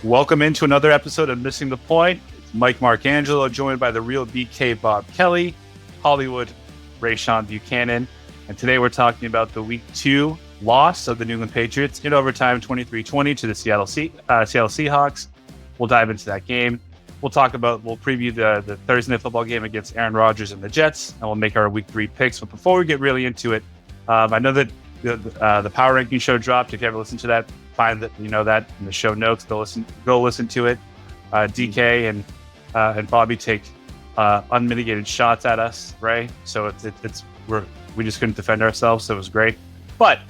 Welcome into another episode of Missing the Point. It's Mike Marcangelo, joined by the real DK Bob Kelly, Hollywood Rayshawn Buchanan. And today we're talking about the Week 2 loss of the New England Patriots in overtime 23-20 to the Seattle Seahawks. We'll dive into that game. We'll preview the Thursday Night Football game against Aaron Rodgers and the Jets, and we'll make our Week 3 picks. But before we get really into it, I know that the Power Ranking show dropped. If you ever listened to that, find that that in the show notes. Go listen to it. DK and Bobby take unmitigated shots at us, right? So we just couldn't defend ourselves, so it was great. But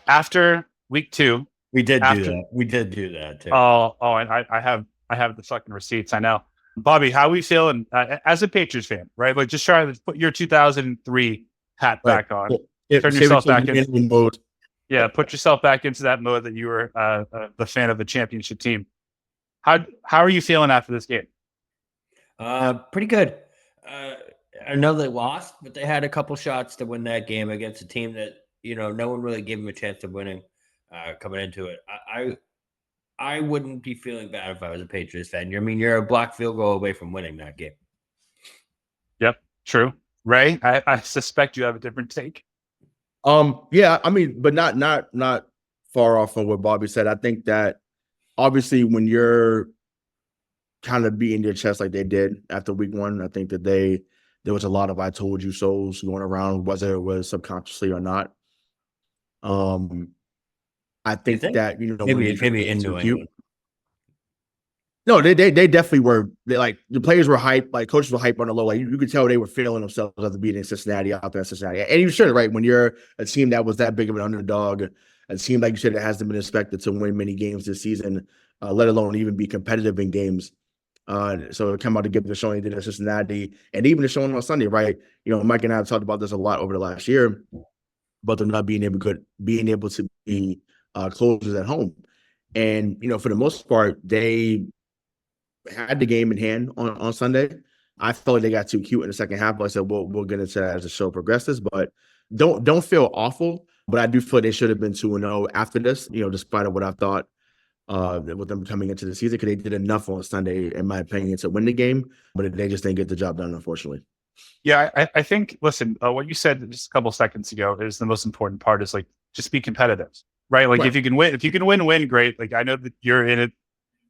after Week 2, we did do that too. And I have the fucking receipts. I know. Bobby, how are we feeling as a Patriots fan, right? Like, just try to put your 2003 hat back on. Turn yourself back in mode. Yeah, put yourself back into that mode that you were the fan of the championship team. How are you feeling after this game? Pretty good. I know they lost, but they had a couple shots to win that game against a team that no one really gave them a chance of winning coming into it. I wouldn't be feeling bad if I was a Patriots fan. You're a blocked field goal away from winning that game. Yep, true. Ray, I suspect you have a different take. Yeah, but not far off from what Bobby said. I think that obviously when you're kind of beating your chest like they did after Week 1, I think that there was a lot of "I told you so's" going around, whether it was subconsciously or not. I think that maybe in New England. No, they definitely were. The players were hyped, like coaches were hyped on the low. Like you could tell they were feeling themselves after beating Cincinnati out there in Cincinnati. And you should, right? When you're a team that was that big of an underdog, a team like you said that hasn't been expected to win many games this season, let alone even be competitive in games. So it came out to give the showing they did in Cincinnati, and even the showing on Sunday, right? Mike and I have talked about this a lot over the last year, but they're not being able to be closers at home. And for the most part, they had the game in hand on Sunday. I felt like they got too cute in the second half, but I said we'll get into that as the show progresses. But don't feel awful. But I do feel they should have been 2-0 after this, despite of what I thought with them coming into the season, because they did enough on Sunday, in my opinion, to win the game, but they just didn't get the job done, unfortunately. Yeah, I think, listen, what you said just a couple seconds ago is the most important part, is like, just be competitive, right? Like, right. If you can win, great. Like, I know that you're in it.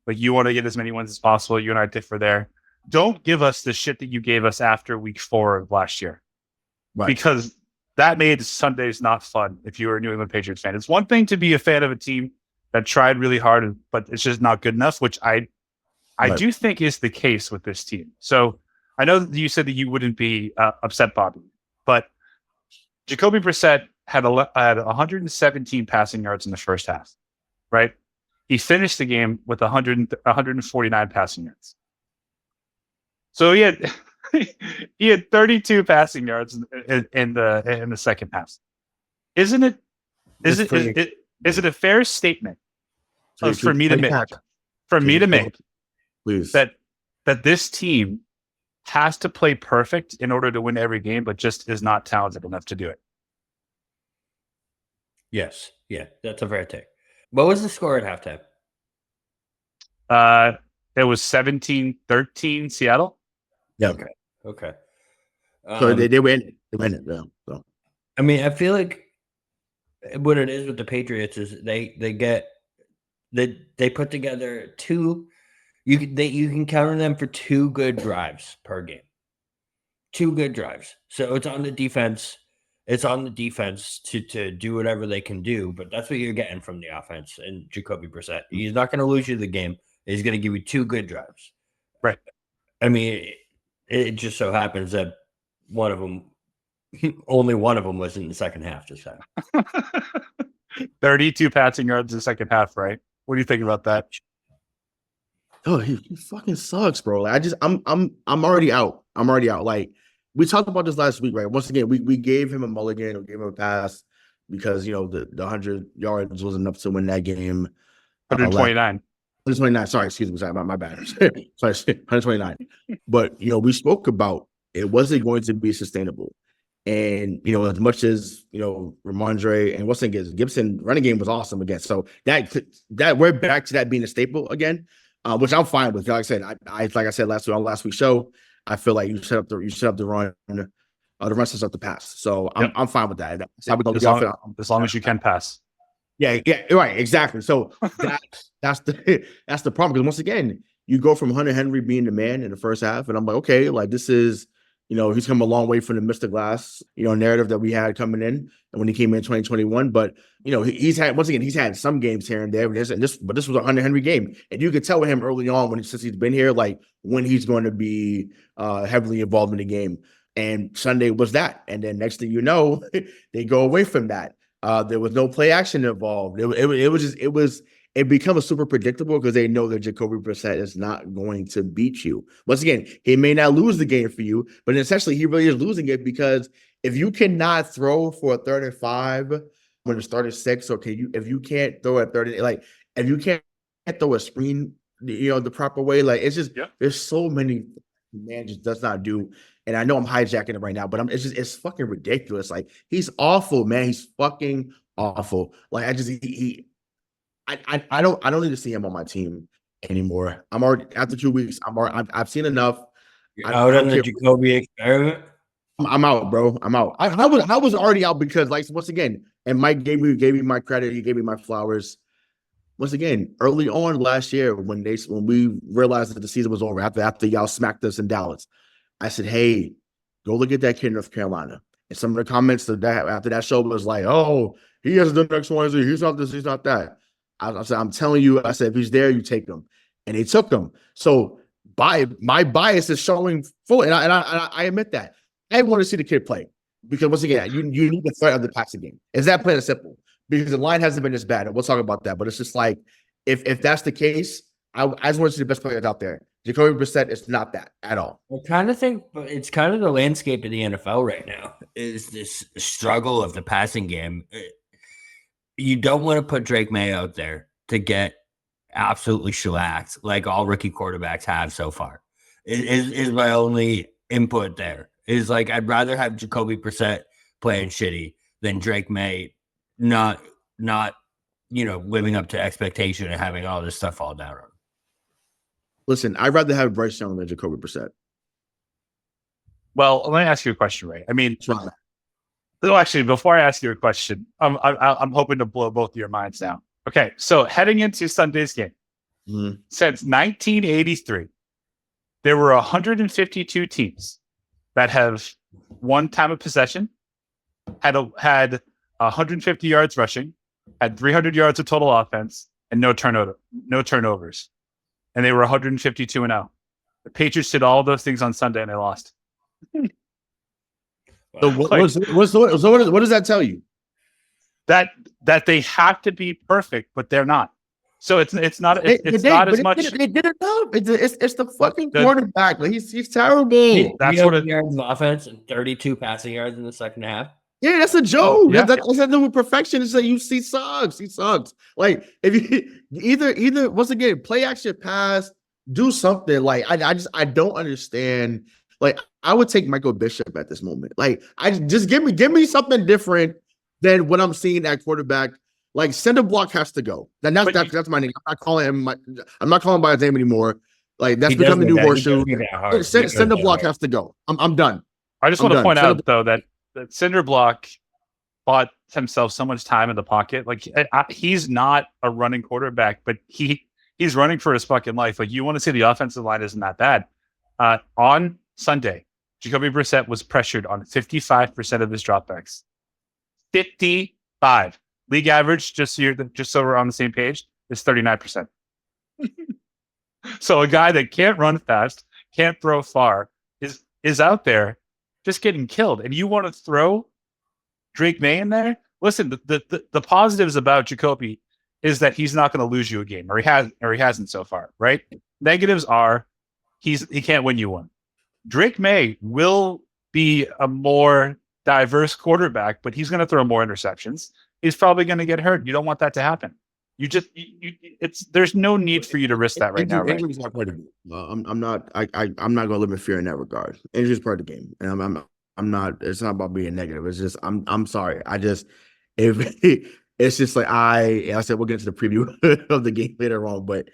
Like, you want to get as many wins as possible. You and I differ there. Don't give us the shit that you gave us after Week 4 of last year. Right. Because that made Sundays not fun if you were a New England Patriots fan. It's one thing to be a fan of a team that tried really hard, but it's just not good enough, which I do think is the case with this team. So I know that you said that you wouldn't be upset, Bobby, but Jacoby Brissett had 117 passing yards in the first half, right? He finished the game with 149 passing yards. So he had 32 passing yards in the second half. Is it a fair statement for me to make please, that this team has to play perfect in order to win every game, but just is not talented enough to do it? Yes. Yeah, that's a fair take. What was the score at halftime? It was 17-13 Seattle. Yeah. Okay. So they win it. They win it. Yeah. So. I feel like what it is with the Patriots is they put together two. You can count on them for 2 good drives per game. 2 good drives. So it's on the defense. It's on the defense to do whatever they can do, but that's what you're getting from the offense and Jacoby Brissett. He's not going to lose you the game. He's going to give you 2 good drives. Right. It just so happens that only one of them was in the second half this time. 32 passing yards in the second half, right? What do you think about that? Oh, he fucking sucks, bro. Like, I'm already out. Like, we talked about this last week, right? Once again, we gave him a mulligan or gave him a pass because the 100 yards was enough to win that game. 129. 129. Sorry, excuse me. Sorry, my bad. Sorry, 129. But we spoke about it wasn't going to be sustainable. And as much as Rhamondre and Wilson Gibson running game was awesome again. So that we're back to that being a staple again, which I'm fine with. Like I said, like I said last week's show, I feel like you set up the run. The run sets up the pass. So I'm fine with that. As long as you can pass. Yeah, right, exactly. So that's the problem, because once again, you go from Hunter Henry being the man in the first half, and I'm like, okay, like this is, he's come a long way from the Mr. Glass, narrative that we had coming in, and when he came in 2021. But he's had some games here and there, but this was a Hunter Henry game, and you could tell with him early on since he's been here, like when he's going to be heavily involved in the game. And Sunday was that, and then next thing you know, they go away from that. There was no play action involved. It becomes super predictable because they know that Jacoby Brissett is not going to beat you. Once again, he may not lose the game for you, but essentially he really is losing it, because if you cannot throw for a 3rd and 5 when it's 3rd and 6, or if you can't throw at 3rd, like if you can't throw a screen, the proper way, like it's just there's so many man just does not do. And I know I'm hijacking it right now, but it's fucking ridiculous. Like he's awful, man. He's fucking awful. Like I don't need to see him on my team anymore. I'm already after 2 weeks. I've seen enough. You're out on the Jacoby experiment. I'm out, bro. I'm out. I was already out because, like, once again, and Mike gave me my credit. He gave me my flowers. Once again, early on last year, when we realized that the season was over, after y'all smacked us in Dallas, I said, hey, go look at that kid in North Carolina. And some of the comments after that show was like, oh, he hasn't done X, Y, Z. He's not this, he's not that. I said, I'm telling you, I said, if he's there, you take him. And they took him. So my bias is showing full, and I admit that. I want to see the kid play, because once again, you need the threat of the passing game. Is that plain and simple? Because the line hasn't been as bad. We'll talk about that. But it's just like, if that's the case, I just want to see the best players out there. Jacoby Brissett is not that at all. I kind of think it's kind of the landscape of the NFL right now, is this struggle of the passing game. You don't want to put Drake May out there to get absolutely shellacked like all rookie quarterbacks have so far. Is my only input there. Is like, I'd rather have Jacoby Brissett playing shitty than Drake May not living up to expectation and having all this stuff fall down on him. Listen, I'd rather have Bryce Young than Jacoby Brissett. Well, let me ask you a question, Ray. I mean, no, actually, before I ask you a question, I'm hoping to blow both of your minds now. Okay, so heading into Sunday's game, since 1983, there were 152 teams that have one time of possession, had 150 yards rushing, had 300 yards of total offense, and no turnovers. And they were 152-0. The Patriots did all of those things on Sunday, and they lost. So what does that tell you? That they have to be perfect, but they're not. So it's not as much. They did it up. It's the fucking quarterback. Like, he's terrible. That's what it yards of offense and 32 passing yards in the second half. Yeah, that's a joke. That's nothing with perfection. It's like, he sucks. He sucks. Like, if you either once again, play action pass, do something. Like, I don't understand. Like, I would take Michael Bishop at this moment. Like, I just give me something different than what I'm seeing at quarterback. Like, center block has to go. That's my name. I'm not calling by his name anymore. Like, that's become the new horseshoe. Center block has to go. I'm done. I just want to point out though that cinder block bought himself so much time in the pocket. Like, he's not a running quarterback, but he's running for his fucking life. Like, you want to see the offensive line isn't that bad. On Sunday, Jacoby Brissett was pressured on 55% of his dropbacks. 55. League average, just so we're on the same page, is 39%. So a guy that can't run fast, can't throw far, is out there just getting killed. And you want to throw Drake May in there? Listen, the positives about Jacoby is that he's not going to lose you a game, or he hasn't so far, right? Negatives are he can't win you one. Drake May will be a more diverse quarterback, but he's going to throw more interceptions. He's probably going to get hurt. You don't want that to happen. There's no need for you to risk that right now. Right? Injury's not part of it. I'm not going to live in fear in that regard. Injury's part of the game, and I'm not. It's not about being negative. It's just I'm sorry. If it's just like I said, we'll get into the preview of the game later on, but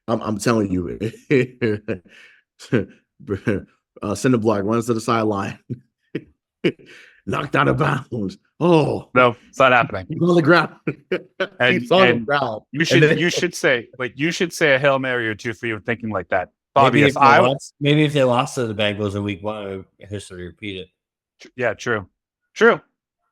I'm telling you, send a block, runs to the sideline, knocked out of bounds. Oh No, it's not happening. he's on the ground. And, He's on the and ground. you should say a Hail Mary or two for you thinking like that. Bobby, maybe if they lost to the Bengals in week 1, history repeated. Yeah, true. Sure,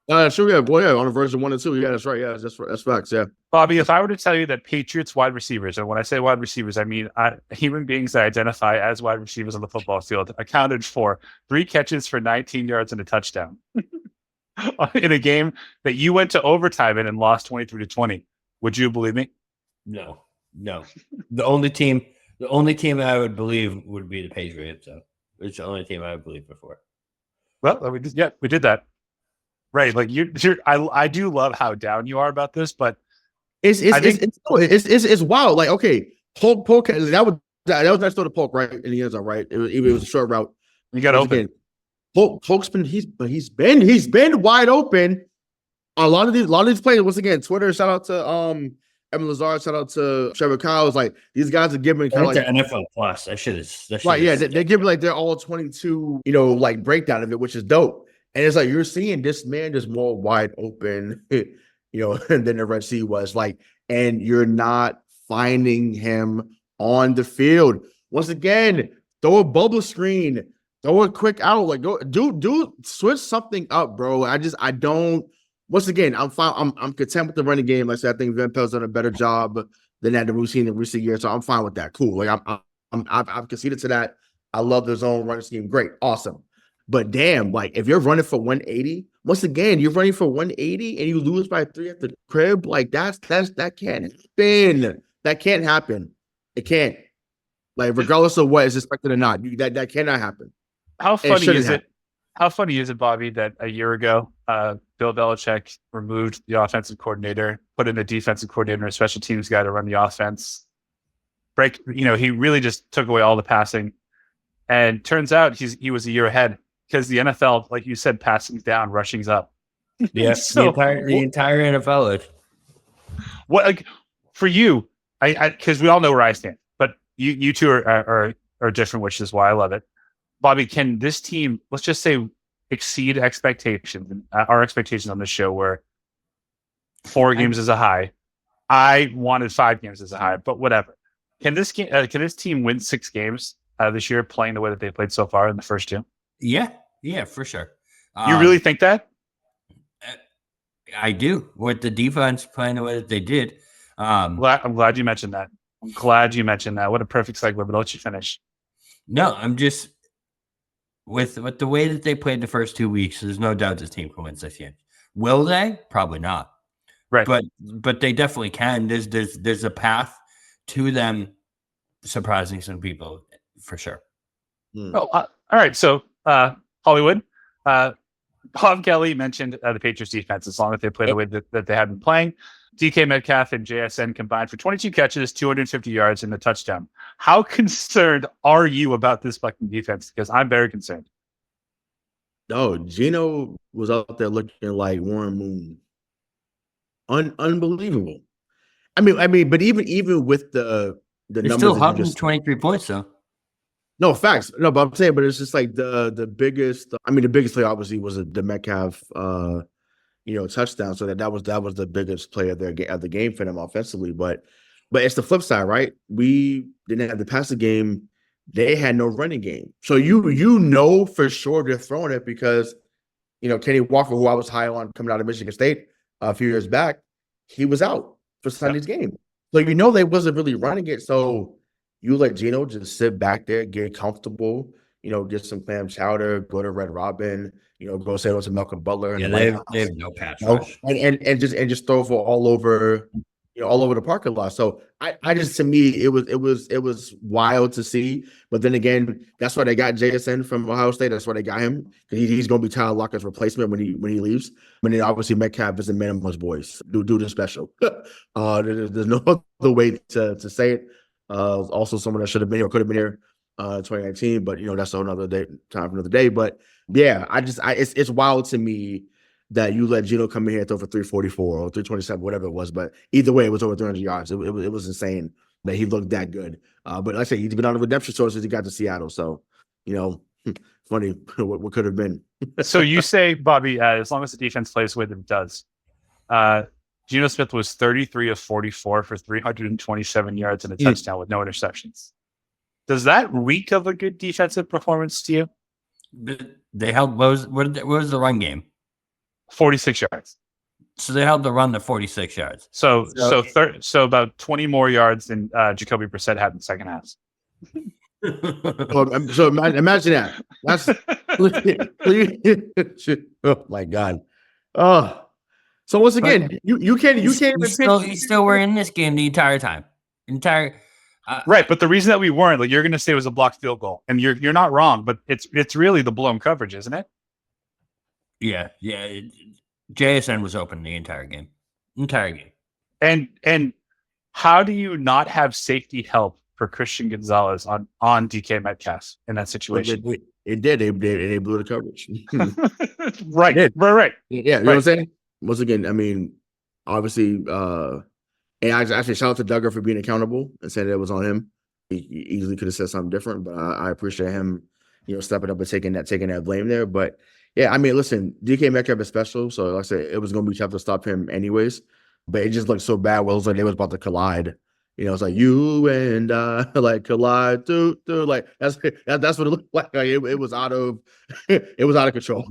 yeah, boy, yeah, on a version 1 and 2. Yeah, that's right. Yeah, that's facts. Yeah. Bobby, if I were to tell you that Patriots wide receivers, and when I say wide receivers, I mean human beings that identify as wide receivers on the football field, accounted for 3 catches for 19 yards and a touchdown in a game that you went to overtime in and lost 23-20. Would you believe me? No. The only team I would believe would be the Patriots. So it's the only team I would believe before. Well, we did that. Right, like I do love how down you are about this, but it's wild. Like, okay, Polk that was next door to Polk, right? In the end zone, right? It was a short route. You got open. Polk's been wide open. A lot of these players, once again, Twitter, shout out to Evan Lazard, shout out to Trevor Kyles. Like, these guys are giving kind of like NFL Plus. That shit is right. Yeah, they're giving like their all 22, like breakdown of it, which is dope. And it's like you're seeing this man just more wide open, than the Red Sea was. Like, and you're not finding him on the field. Once again, throw a bubble screen, throw a quick out, like go do switch something up, bro. I don't. Once again, I'm fine. I'm content with the running game. Like I said, I think Van Pelt's done a better job than that we've seen in recent years. So I'm fine with that. Cool. Like I've conceded to that. I love the zone running scheme. Great, awesome. But damn, like if you're running for 180, once again, you're running for 180 and you lose by 3 at the crib, like that can't happen. That can't happen. It can't. Like regardless of what is expected or not, that cannot happen. How funny is it? How funny is it, Bobby, that a year ago, Bill Belichick removed the offensive coordinator, put in a defensive coordinator, a special teams guy to run the offense. He really just took away all the passing, and turns out he was a year ahead. Because the NFL, like you said, passing's down, rushing's up. Yeah, so, the entire NFL is. What, like, for you? Because we all know where I stand, but you two are different, which is why I love it. Bobby, can this team, let's just say, exceed expectations? Our expectations on this show were 4 games is a high. I wanted 5 games as a high, but whatever. Can this team win 6 games this year, playing the way that they played so far in the first 2? Yeah, for sure. You really think that? I do. With the defense playing the way that they did. I'm glad you mentioned that. What a perfect segue, but I'll let you finish. No, I'm just with the way that they played the first 2 weeks, there's no doubt this team can win this game. Will they? Probably not. Right. But they definitely can. There's a path to them surprising some people for sure. Oh, all right. So Hollywood, Bob Kelly mentioned the Patriots defense, as long as they play the way that they have been playing. DK Metcalf and JSN combined for 22 catches, 250 yards, and a touchdown. How concerned are you about this fucking defense? Because I'm very concerned. No, Gino was out there looking like Warren Moon. Unbelievable. I mean, but even with the numbers, still 123 points though. No, facts. No, but I'm saying, but it's just like the biggest. I mean, the biggest play obviously was the Metcalf, touchdown. So that was the biggest play of the game for them offensively. But it's the flip side, right? We didn't have the passing game. They had no running game. So you know for sure they're throwing it because Kenny Walker, who I was high on coming out of Michigan State a few years back, he was out for Sunday's game. So they wasn't really running it. So you let Gino just sit back there, get comfortable, get some clam chowder, go to Red Robin, go say hello to Malcolm Butler. And they have no pass rush. And just throw for all over the parking lot. So I just, to me, it was wild to see. But then again, that's why they got JSN from Ohio State. That's why they got him. He's going to be Tyler Lockett's replacement when he leaves. And then obviously Metcalf is a man amongst boys. Dude is special. There's no other way to say it. Also someone that should have been here or could have been here in 2019, but that's another day, time for another day. But Yeah, it's wild to me that you let Geno come in here and throw for 344 or 327, whatever it was. But either way, it was over 300 yards. It was insane that he looked that good. But like I said, he's been on a redemption story since he got to Seattle. So, funny what could have been. So you say, Bobby, as long as the defense plays with it does. Geno Smith was 33 of 44 for 327 yards and a touchdown with no interceptions. Does that reek of a good defensive performance to you? They held what was the run game? 46 yards. So they held the run to 46 yards. So about 20 more yards than Jacoby Brissett had in the second half. So imagine that. That's oh my God. Oh, so once again, you can't. You still were in this game the entire time. Right, but the reason that we weren't, like, you're going to say it was a blocked field goal, and you're not wrong, but it's really the blown coverage, isn't it? Yeah. JSN was open the entire game. And how do you not have safety help for Christian Gonzalez on DK Metcalf in that situation? It did. They blew the coverage. Right. Yeah, you know what I'm saying? Once again, I mean, obviously, and I actually shout out to Duggar for being accountable and saying that it was on him. He easily could have said something different, but I appreciate him, stepping up and taking that blame there. But yeah, I mean, listen, DK Metcalf is special, so like I said, it was going to be tough to stop him anyways. But it just looked so bad. Well, it was like they was about to collide. It's like you and like collide, like that's what it looked like. It was out of control.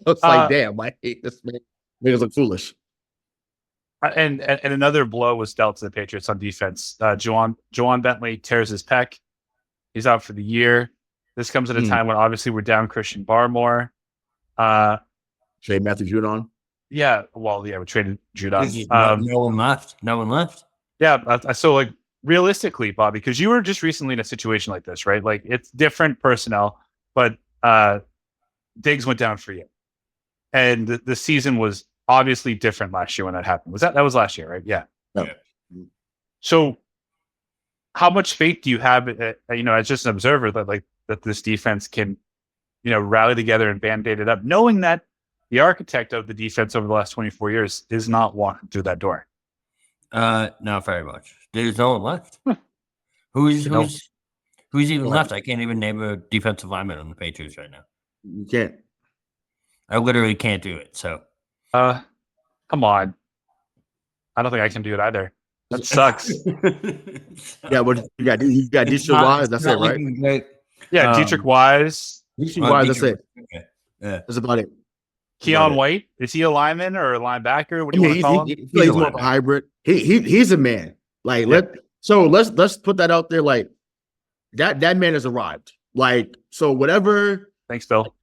It's like, damn, I hate this man. Made us look foolish. And another blow was dealt to the Patriots on defense. Juwan Bentley tears his pec. He's out for the year. This comes at a time when obviously we're down Christian Barmore. Trade Matthew Judon. Yeah, we traded Judon. No one left. Yeah, so like realistically, Bobby, because you were just recently in a situation like this, right? Like it's different personnel, but Diggs went down for you, and the season was obviously different last year when that happened. That was last year, right? Yeah. No. So, how much faith do you have, as just an observer, that this defense can, rally together and band-aid it up, knowing that the architect of the defense over the last 24 years is not walking through that door? Not very much. There's no one left. Who's even left? I can't even name a defensive lineman on the Patriots right now. You can't. I literally can't do it. So, come on. I don't think I can do it either. That sucks. Yeah, but you got Dietrich Wise. That's it, right? Great. Yeah, Dietrich Wise. That's it. Okay. Yeah, that's about it. Keon White, is he a lineman or a linebacker? What do you want to call him? He's more of a hybrid. He's a man. Like let's put that out there. Like that man has arrived. Like so, whatever. Thanks, Bill.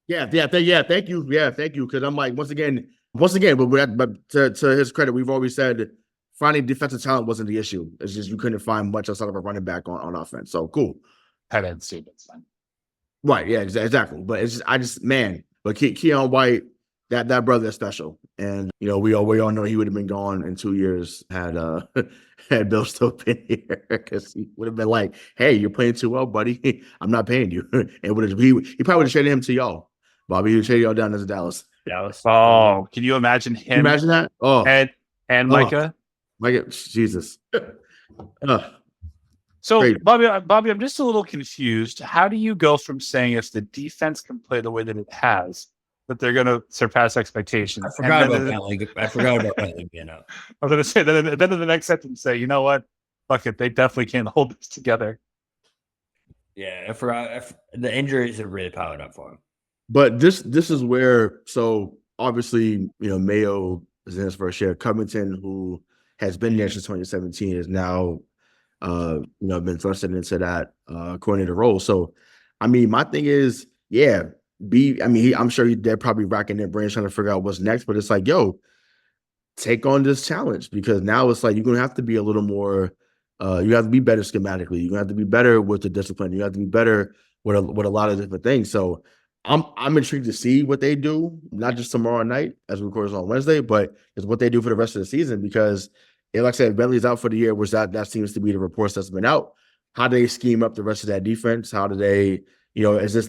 Yeah. Thank you. Yeah, thank you. Because I'm like once again, but to his credit, we've always said finding defensive talent wasn't the issue. It's just you couldn't find much outside of a running back on offense. So cool. Tight end, that's fine. Right. Yeah. Exactly. But it's just man. But Keon White, that brother is special, and we all know he would have been gone in 2 years had Bill still been here, because he would have been like, "Hey, you're playing too well, buddy. I'm not paying you." And he probably would have traded him to y'all, Bobby. He would trade y'all down to Dallas. Oh, can you imagine him? Can you imagine that? Oh, and Micah. Jesus. So, great. Bobby, I'm just a little confused. How do you go from saying if the defense can play the way that it has, that they're going to surpass expectations? I forgot about Bentley being out. I was going to say, then in the next sentence, say, you know what? Fuck it. They definitely can't hold this together. Yeah, I forgot. The injuries have really piled up for him. But this is where, so obviously, Mayo is in his first year. Covington, who has been there since 2017, is now been thrusted into that coordinator role. So, I mean, my thing is, I'm sure they're probably racking their brains trying to figure out what's next. But it's like, take on this challenge, because now it's like you're gonna have to be a little more. You have to be better schematically. You're gonna have to be better with the discipline. You have to be better with a lot of different things. So, I'm intrigued to see what they do, not just tomorrow night as we record on Wednesday, but it's what they do for the rest of the season, because. And like I said, Bentley's out for the year, which that seems to be the reports that's been out. How do they scheme up the rest of that defense? How do they, is this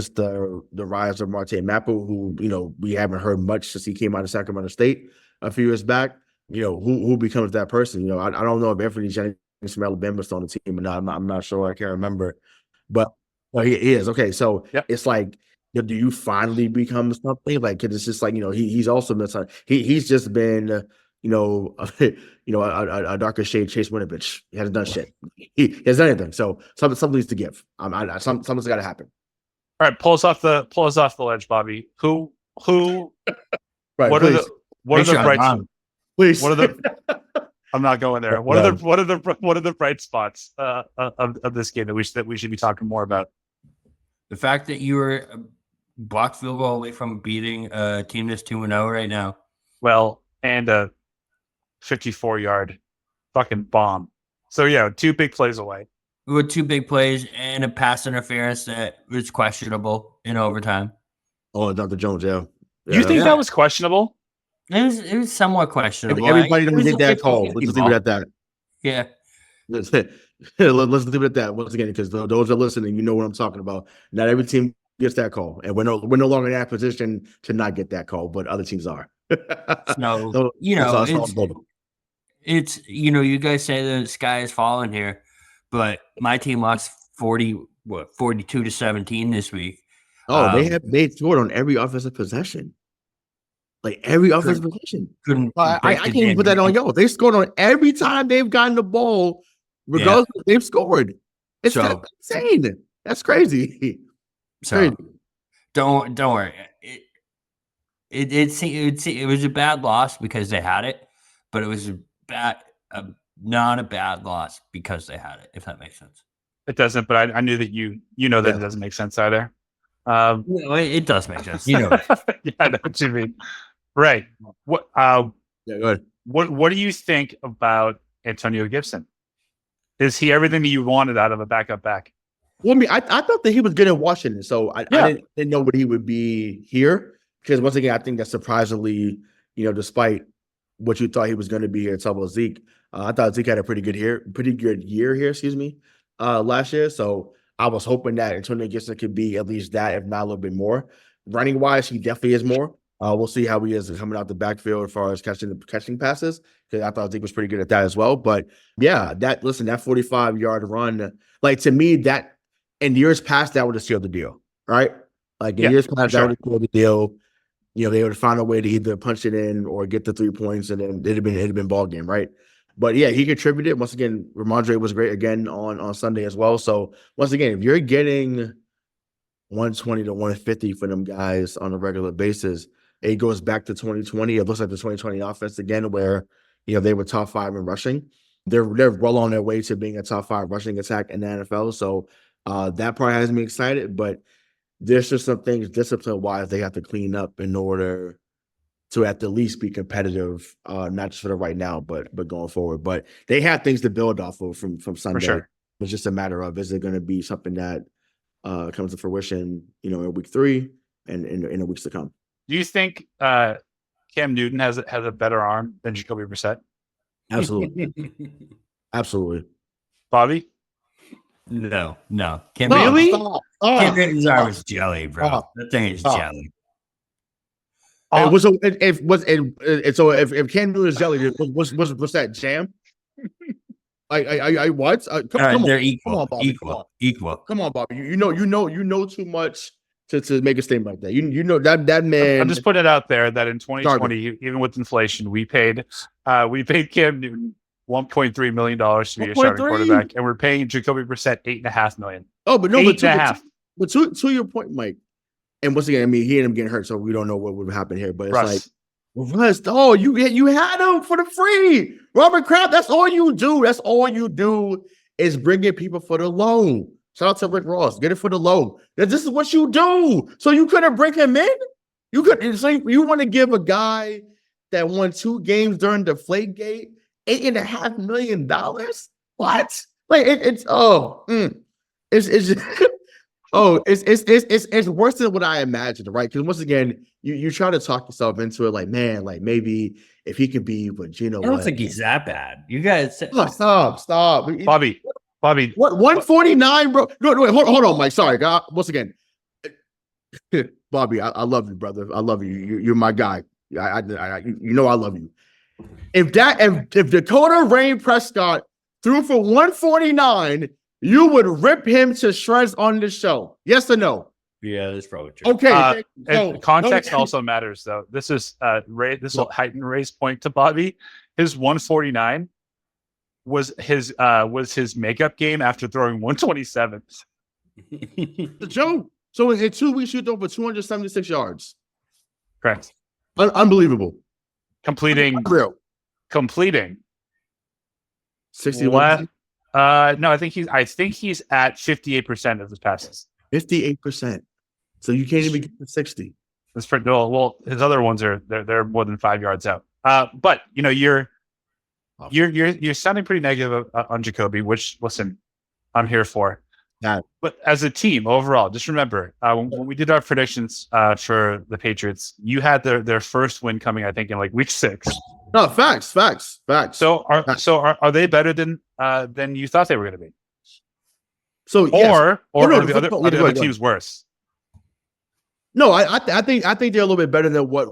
the rise of Marte Mapu, who we haven't heard much since he came out of Sacramento State a few years back. Who becomes that person? I don't know if Anthony Jennings from Alabama's on the team or not. I'm not sure. I can't remember, but he is. Okay, so it's like, do you finally become something? Like, 'cause it's just like, he's also been, he's just been, a darker shade Chase Winovich. He hasn't done shit. He hasn't done anything. So something needs to give. Something's got to happen. All right, pull us off the ledge, Bobby. Who? Right. What please. are the bright? Please. What are the? I'm not going there. What are the bright spots of this game that we should be talking more about? The fact that you were a blocked field goal away from beating a team that's 2-0 right now. Well, and a 54-yard fucking bomb. So yeah, 2 big plays away. With 2 big plays and a pass interference that was questionable in overtime. Oh, Dr. Jones, yeah. You think that was questionable? It was somewhat questionable. Everybody doesn't get that call. Let's leave it at that. Yeah. Let's leave it at that once again, because those that are listening, you know what I'm talking about. Not every team gets that call, and we're no longer in that position to not get that call, but other teams are. No, it's you guys say the sky is falling here, but my team lost 42-17 this week. Oh, they scored on every offensive possession. Like every offensive possession. I can't even put that on y'all. They scored on every time they've gotten the ball, regardless they've scored. It's insane. That's crazy. So don't worry. It was a bad loss because they had it, but it was not a bad loss because they had it, if that makes sense. It doesn't, but I knew that you know that it doesn't make sense either. It does make sense. Yeah, I know what you mean. Right. What? Go ahead. What do you think about Antonio Gibson? Is he everything that you wanted out of a backup back? Well, I mean, I thought that he was good in Washington, so I didn't know what he would be here. Because once again, I think that surprisingly, despite what you thought he was going to be here, talking about Zeke, I thought Zeke had a pretty good year here. Last year. So I was hoping that Antonio Gibson could be at least that, if not a little bit more. Running wise, he definitely is more. We'll see how he is coming out the backfield as far as catching passes, because I thought Zeke was pretty good at that as well. But yeah, that 45-yard run, like to me, that in years past, that would have sealed the deal, right? Like in years past, that would have sealed the deal. They would find a way to either punch it in or get the 3 points, and then it'd have been ball game, right? But yeah, he contributed. Once again, Rhamondre was great again on Sunday as well. So once again, if you're getting 120 to 150 for them guys on a regular basis, it goes back to 2020. It looks like the 2020 offense again, where they were top 5 in rushing. They're well on their way to being a top 5 rushing attack in the NFL. So that part has me excited. But there's just some things discipline-wise they have to clean up in order to at the least be competitive, not just for the right now, but going forward. But they have things to build off of from Sunday. For sure. It's just a matter of, is it going to be something that comes to fruition, in week 3 and in the weeks to come. Do you think Cam Newton has a better arm than Jacoby Brissett? Absolutely. Absolutely. Bobby? No. Cam Newton's arm is jelly, bro. That thing is jelly. So if Cam Newton is jelly, what's that, jam? I what? Come on, they're equal. Come on, Bobby. Equal. Come on, Bobby. You know too much to make a statement like that. You know that man. I'm just putting it out there that in 2020, even with inflation, we paid Cam Newton $1.3 million to be a starting quarterback, and we're paying Jacoby Brissett $8.5 million. Oh, but no, but to your point, Mike. And once again, I mean, he ended up getting hurt, so we don't know what would happen here. But it's Russ, you had him for the free. Robert Kraft, that's all you do. That's all you do is bringing people for the loan. Shout out to Rick Ross. Get it for the loan. This is what you do. So you couldn't bring him in? You want to give a guy that won 2 games during the Deflategate $8.5 million? What? Like it's it's worse than what I imagined, right? Because once again, you try to talk yourself into it, like, man, like maybe if he could be what Gino. I don't think he's that bad. You guys stop, Bobby. Bobby, What 149, bro? No, wait, hold on, Mike. Sorry, God. Once again, Bobby, I love you, brother. I love you. You're my guy. I love you. If Dakota Rain Prescott threw for 149, you would rip him to shreds on the show. Yes or no? Yeah, that's probably true. Okay. And context also matters, though. This is Ray. This will heighten Ray's point to Bobby. His 149 was his makeup game after throwing 127. The joke. So in 2 weeks, you throw for 276 yards. Correct. Unbelievable. Completing Real. 61. No, I think he's at 58% of his passes. 58%. So you can't even get to 60. That's pretty well. His other ones they're more than 5 yards out. But you're sounding pretty negative on Jacoby, which listen, I'm here for. Yeah. But as a team overall, just remember when we did our predictions for the Patriots, you had their first win coming, I think, in like week 6. No, facts. So are they better than you thought they were going to be? So or are the other teams worse? No, I think they're a little bit better than what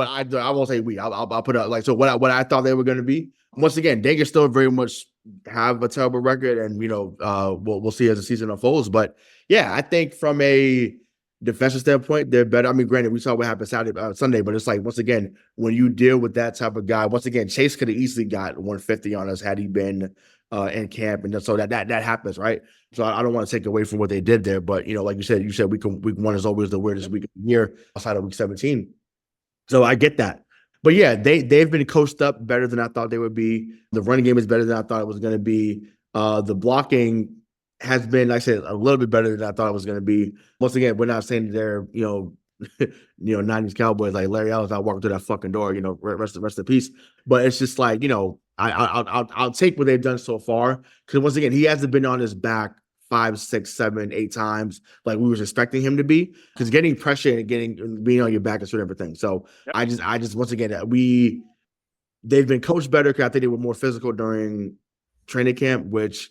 I won't say I'll put up what I thought they were going to be. Once again, they can still very much have a terrible record, and we'll see as the season unfolds. But yeah, I think from a defensive standpoint, they're better. I mean, granted, we saw what happened Sunday, but it's like once again, when you deal with that type of guy, once again, Chase could have easily got 150 on us had he been in camp, and so that happens, right? So I don't want to take away from what they did there, but like you said week 1 is always the weirdest week of the year outside of week 17. So I get that. But yeah, they've been coached up better than I thought they would be. The running game is better than I thought it was going to be. The blocking has been, like I said, a little bit better than I thought it was going to be. Once again, we're not saying they're 90s Cowboys like Larry Allen's not walking through that fucking door. Rest in peace. But it's just like I'll take what they've done so far, because once again, he hasn't been on his back 5, 6, 7, 8 times like we was expecting him to be, because getting pressure and being on your back is 2 different things. So yep. I just once again, they've been coached better, because I think they were more physical during training camp, which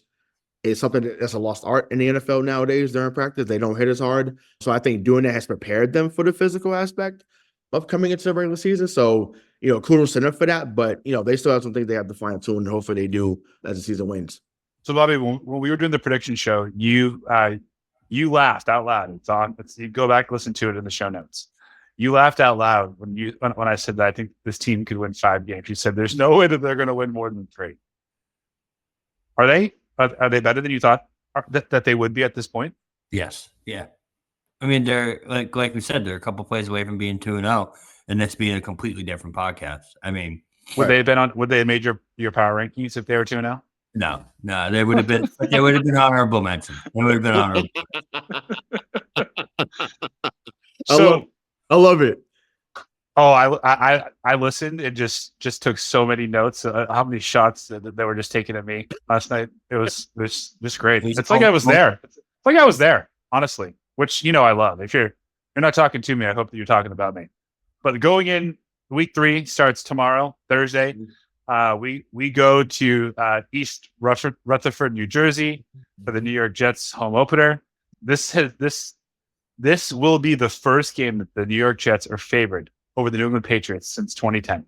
is something that's a lost art in the NFL nowadays. During practice, they don't hit as hard. So I think doing that has prepared them for the physical aspect of coming into the regular season. So kudos to them for that. But they still have some things they have to fine tune, and hopefully they do as the season wins. So, Bobby, when we were doing the prediction show, you laughed out loud. It's on. You go back, listen to it in the show notes. You laughed out loud when I said that I think this team could win 5 games. You said there's no way that they're going to win more than 3. Are they? Are they better than you thought that they would be at this point? Yes. Yeah. I mean, they're like we said, they're a couple plays away from being 2-0, and this being a completely different podcast. I mean, would they have made your power rankings if they were 2-0? No, they would have been. They would have been honorable mention. They would have been honorable. I love it. Oh, I listened and just took so many notes. How many shots that were just taken at me last night? It was just great. It's like I was there. It's like I was there, honestly. Which I love. If you're not talking to me, I hope that you're talking about me. But going in, week 3 starts tomorrow, Thursday. We go to East Rutherford, New Jersey for the New York Jets home opener. This will be the first game that the New York Jets are favored over the New England Patriots since 2010.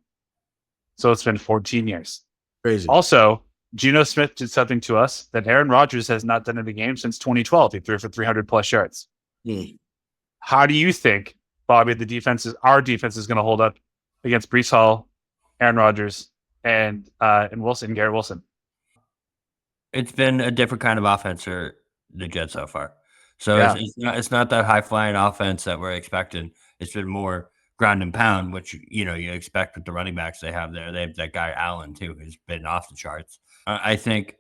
So it's been 14 years. Crazy. Also, Geno Smith did something to us that Aaron Rodgers has not done in the game since 2012. He threw for 300 plus yards. How do you think, Bobby, our defense is going to hold up against Breece Hall, Aaron Rodgers, and Garrett Wilson? It's been a different kind of offense for the Jets so far. So yeah. it's not that high flying offense that we're expecting. It's been more ground and pound, which you expect with the running backs they have there. They have that guy Allen too, who's been off the charts. I think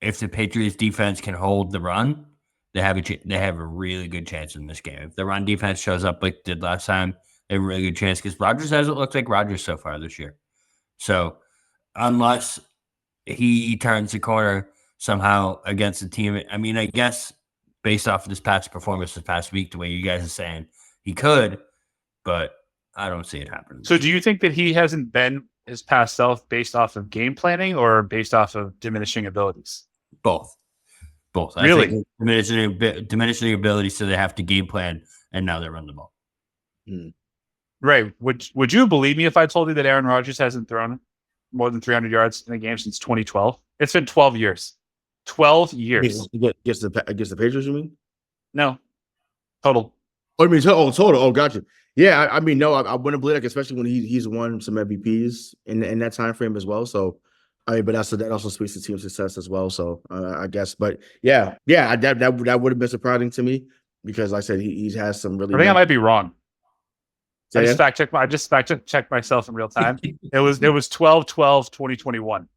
if the Patriots defense can hold the run, they have a really good chance in this game. If the run defense shows up like it did last time, they have a really good chance, because Rodgers hasn't looked like Rodgers so far this year. So unless he turns the corner somehow against the team, I mean, I guess based off of this past performance this past week, the way you guys are saying, he could, but I don't see it happening. So do you think that he hasn't been his past self based off of game planning or based off of diminishing abilities? Both. Really? I think diminishing their ability, so they have to game plan, and now they run the ball. Ray, would you believe me if I told you that Aaron Rodgers hasn't thrown more than 300 yards in a game since 2012? It's been 12 years. 12 years. Against the Patriots, you mean? No. Total. Oh, I mean, total. Oh, gotcha. Yeah, I mean, no, I wouldn't believe it, especially when he's won some MVPs in that time frame as well. So, I mean, but that also speaks to team success as well. So, I guess, but yeah, that would have been surprising to me because, like I said, he has some really. I think I might be wrong. I just Yeah. fact checked myself in real time. It was 12/12/2021.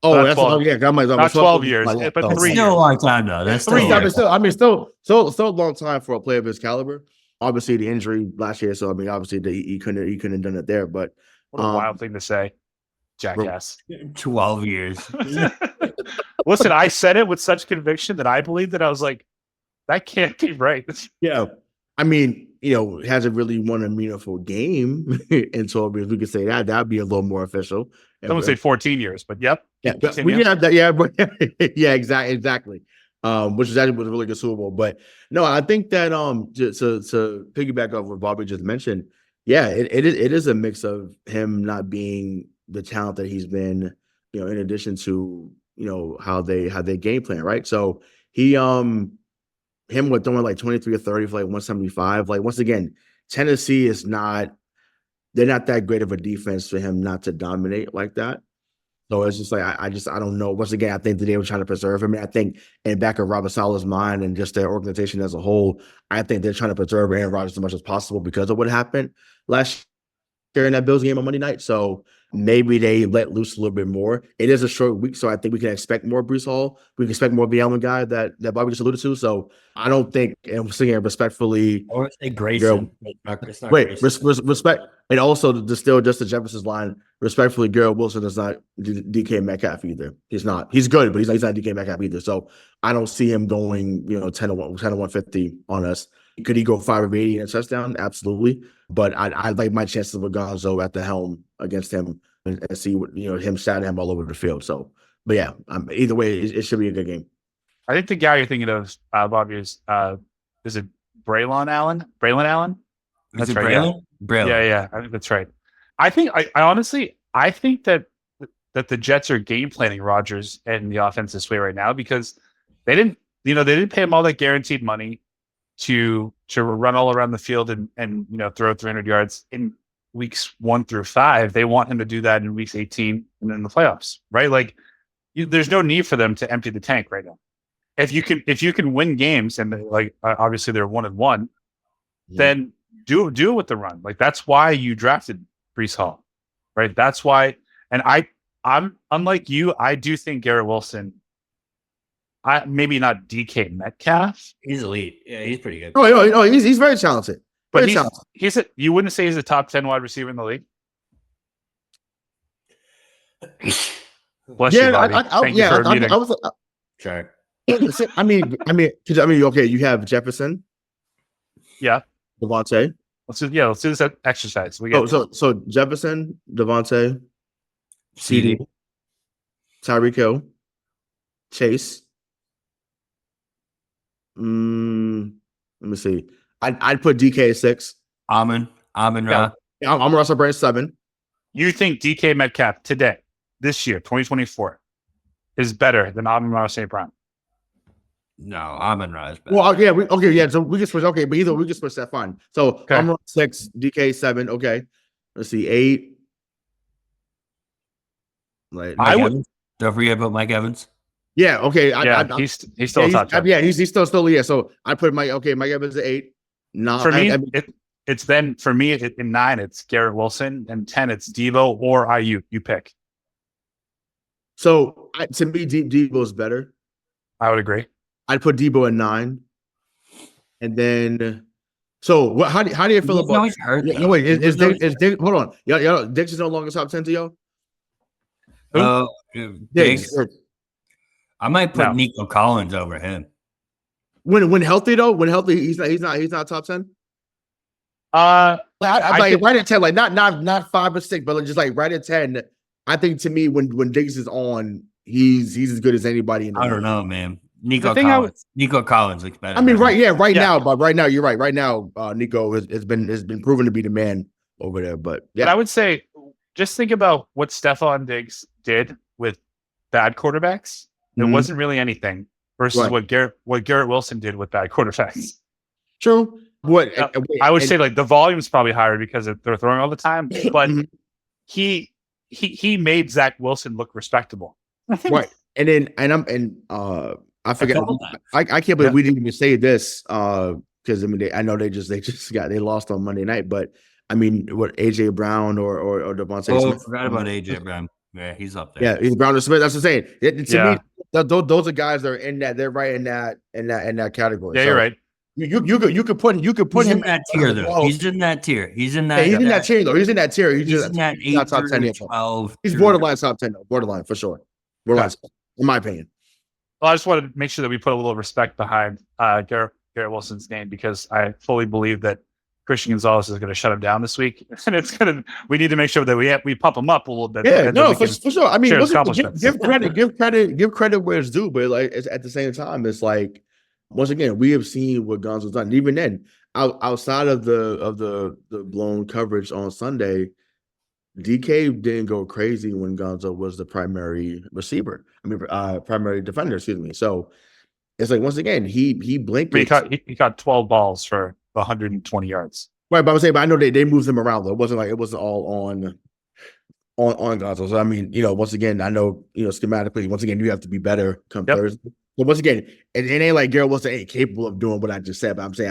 Oh, Not that's 12. Not 12 years, but That's 3 still years. a long time, though. That's still 3 years. Still a long time for a player of his caliber. Obviously, the injury last year, so I mean, obviously, he couldn't have done it there. But What a wild thing to say, jackass. 12 years. Listen, I said it with such conviction that I believed that. I was like, that can't be right. yeah, I mean, hasn't really won a meaningful game in 12 years. We could say that'd be a little more official. Someone say 14 years, but yep. Yeah, we can have that. Yeah, but yeah, exactly. Which was actually a really good Super Bowl. But no, I think that to piggyback off what Bobby just mentioned, yeah, it is a mix of him not being the talent that he's been, in addition to how they game plan, right? So him with throwing like 23 or 30 for like 175. Like once again, Tennessee is not. They're not that great of a defense for him not to dominate like that. So it's just like I don't know. Once again, I think that they were trying to preserve him. And I think in the back of Robert Saleh's mind and just their organization as a whole, I think they're trying to preserve Aaron Rodgers as much as possible because of what happened last year in that Bills game on Monday night. So maybe they let loose a little bit more. It is a short week, so I think we can expect more Breece Hall. We can expect more of the Allen guy that Bobby just alluded to. So I don't think, and I'm saying respectfully, Or say Grayson. It's not wait, Grayson. respect, and also just to Jefferson's line, respectfully, Garrett Wilson is not DK Metcalf either. He's not. He's good, but he's not DK Metcalf either. So I don't see him going, 10 to 150 on us. Could he go 5 of 80 and a touchdown? Absolutely. But I like my chances with Gonzo at the helm against him and see what him shadow him all over the field. So, but yeah, either way, it should be a good game. I think the guy you're thinking of, Bobby, is it Braylon Allen? Braylon Allen? That's right. Braylon? Yeah. I think that's right. I think I think that the Jets are game planning Rodgers and the offense this way right now because they didn't pay him all that guaranteed money to run all around the field and throw 300 yards in weeks 1 through 5. They want him to do that in weeks 18 and then the playoffs, right? Like there's no need for them to empty the tank right now. If you can win games and obviously they're 1-1, then do it with the run. Like that's why you drafted Breece Hall, right? That's why. And I'm unlike you. I do think Garrett Wilson. Maybe not DK Metcalf. He's elite. Yeah, he's pretty good. Oh, he's very talented. But you wouldn't say he's a top 10 wide receiver in the league? Bless you, Bobby. Thank you for muting. Sure. I mean, okay, you have Jefferson. Yeah. Devontae. Let's do this exercise. So Jefferson, Devontae, CD, Tyreek Hill, Chase. Let me see. I'd put DK at 6. Amon Ra. Yeah, I'm Russell Brand 7. You think DK Metcalf today, this year, 2024, is better than Amon-Ra St. Brown? No, Amon Ra is better. Well, yeah, so we can switch. Okay, but either we can switch that. Fine. So I'm 6, DK 7. Okay, let's see, 8. Like Evans. Don't forget about Mike Evans. Yeah. Okay. He's still top 10. Yeah, he's still. Yeah. So I put Mike Evans at 8. No, for me, it's then for me in 9 it's Garrett Wilson, and 10 it's Devo or Ayuk. You pick. So to me, Devo is better. I would agree. I'd put Devo at 9, and then. So how do you feel about? He's hurt. No, wait, is Diggs? Hold on, y'all. Diggs is no longer top 10 to y'all. Diggs. I might put Nico Collins over him. When healthy though, he's not top 10. I right at 10, like not 5 or 6, but just like right at 10. I think to me when Diggs is on, he's as good as anybody in the I league. don't know, man. The thing Nico Collins looks better. I mean, right Yeah. now, but right now, you're right. Right now, Nico has been proven to be the man over there. But yeah, But I would say, just think about what Stephon Diggs did with bad quarterbacks. It Mhm. wasn't really anything versus Right. what Garrett Wilson did with bad quarterbacks. true. What I would say like the volume's probably higher because they're throwing all the time, but Mhm. he made Zach Wilson look respectable. right. And then I forget. couple times. I can't believe we didn't even say this because I mean I know they lost on Monday night, but I mean what AJ Brown or Devontae Oh, Smith. I forgot about AJ Brown. Yeah, he's up there. Yeah, he's Brown or Smith. That's what I'm saying. To Yeah. me, those are guys that are in that. They're right in that category. Yeah, So you're right. You could put He's him in that tier, though. Oh, He's in that tier. He's in yeah, that. he's in that tier though. He's in that tier. He's in that he's not 8 top 10 through yet. 12. He's through- borderline top 10 though. Borderline for sure. Borderline, in my opinion. Well, I just wanted to make sure that we put a little respect behind Garrett Wilson's name because I fully believe that Christian Gonzalez is going to shut him down this week, and we need to make sure that we pump him up a little bit. Yeah, and no, then we for can sure. I mean, share his give accomplishments. credit where it's due, but like at the same time, it's like once again we have seen what Gonzalez done. And even then, outside of the blown coverage on Sunday, DK didn't go crazy when Gonzo was the primary receiver. I mean, primary defender. Excuse me. So it's like once again he blinked. he caught 12 balls for 120 yards. Right, but I'm saying, but I know they moved him around though. It wasn't all on Gonzo. So I mean, once again, I know schematically. Once again, you have to be better come Yep. Thursday. But once again, it ain't like Garrett Wilson ain't capable of doing what I just said. But I'm saying,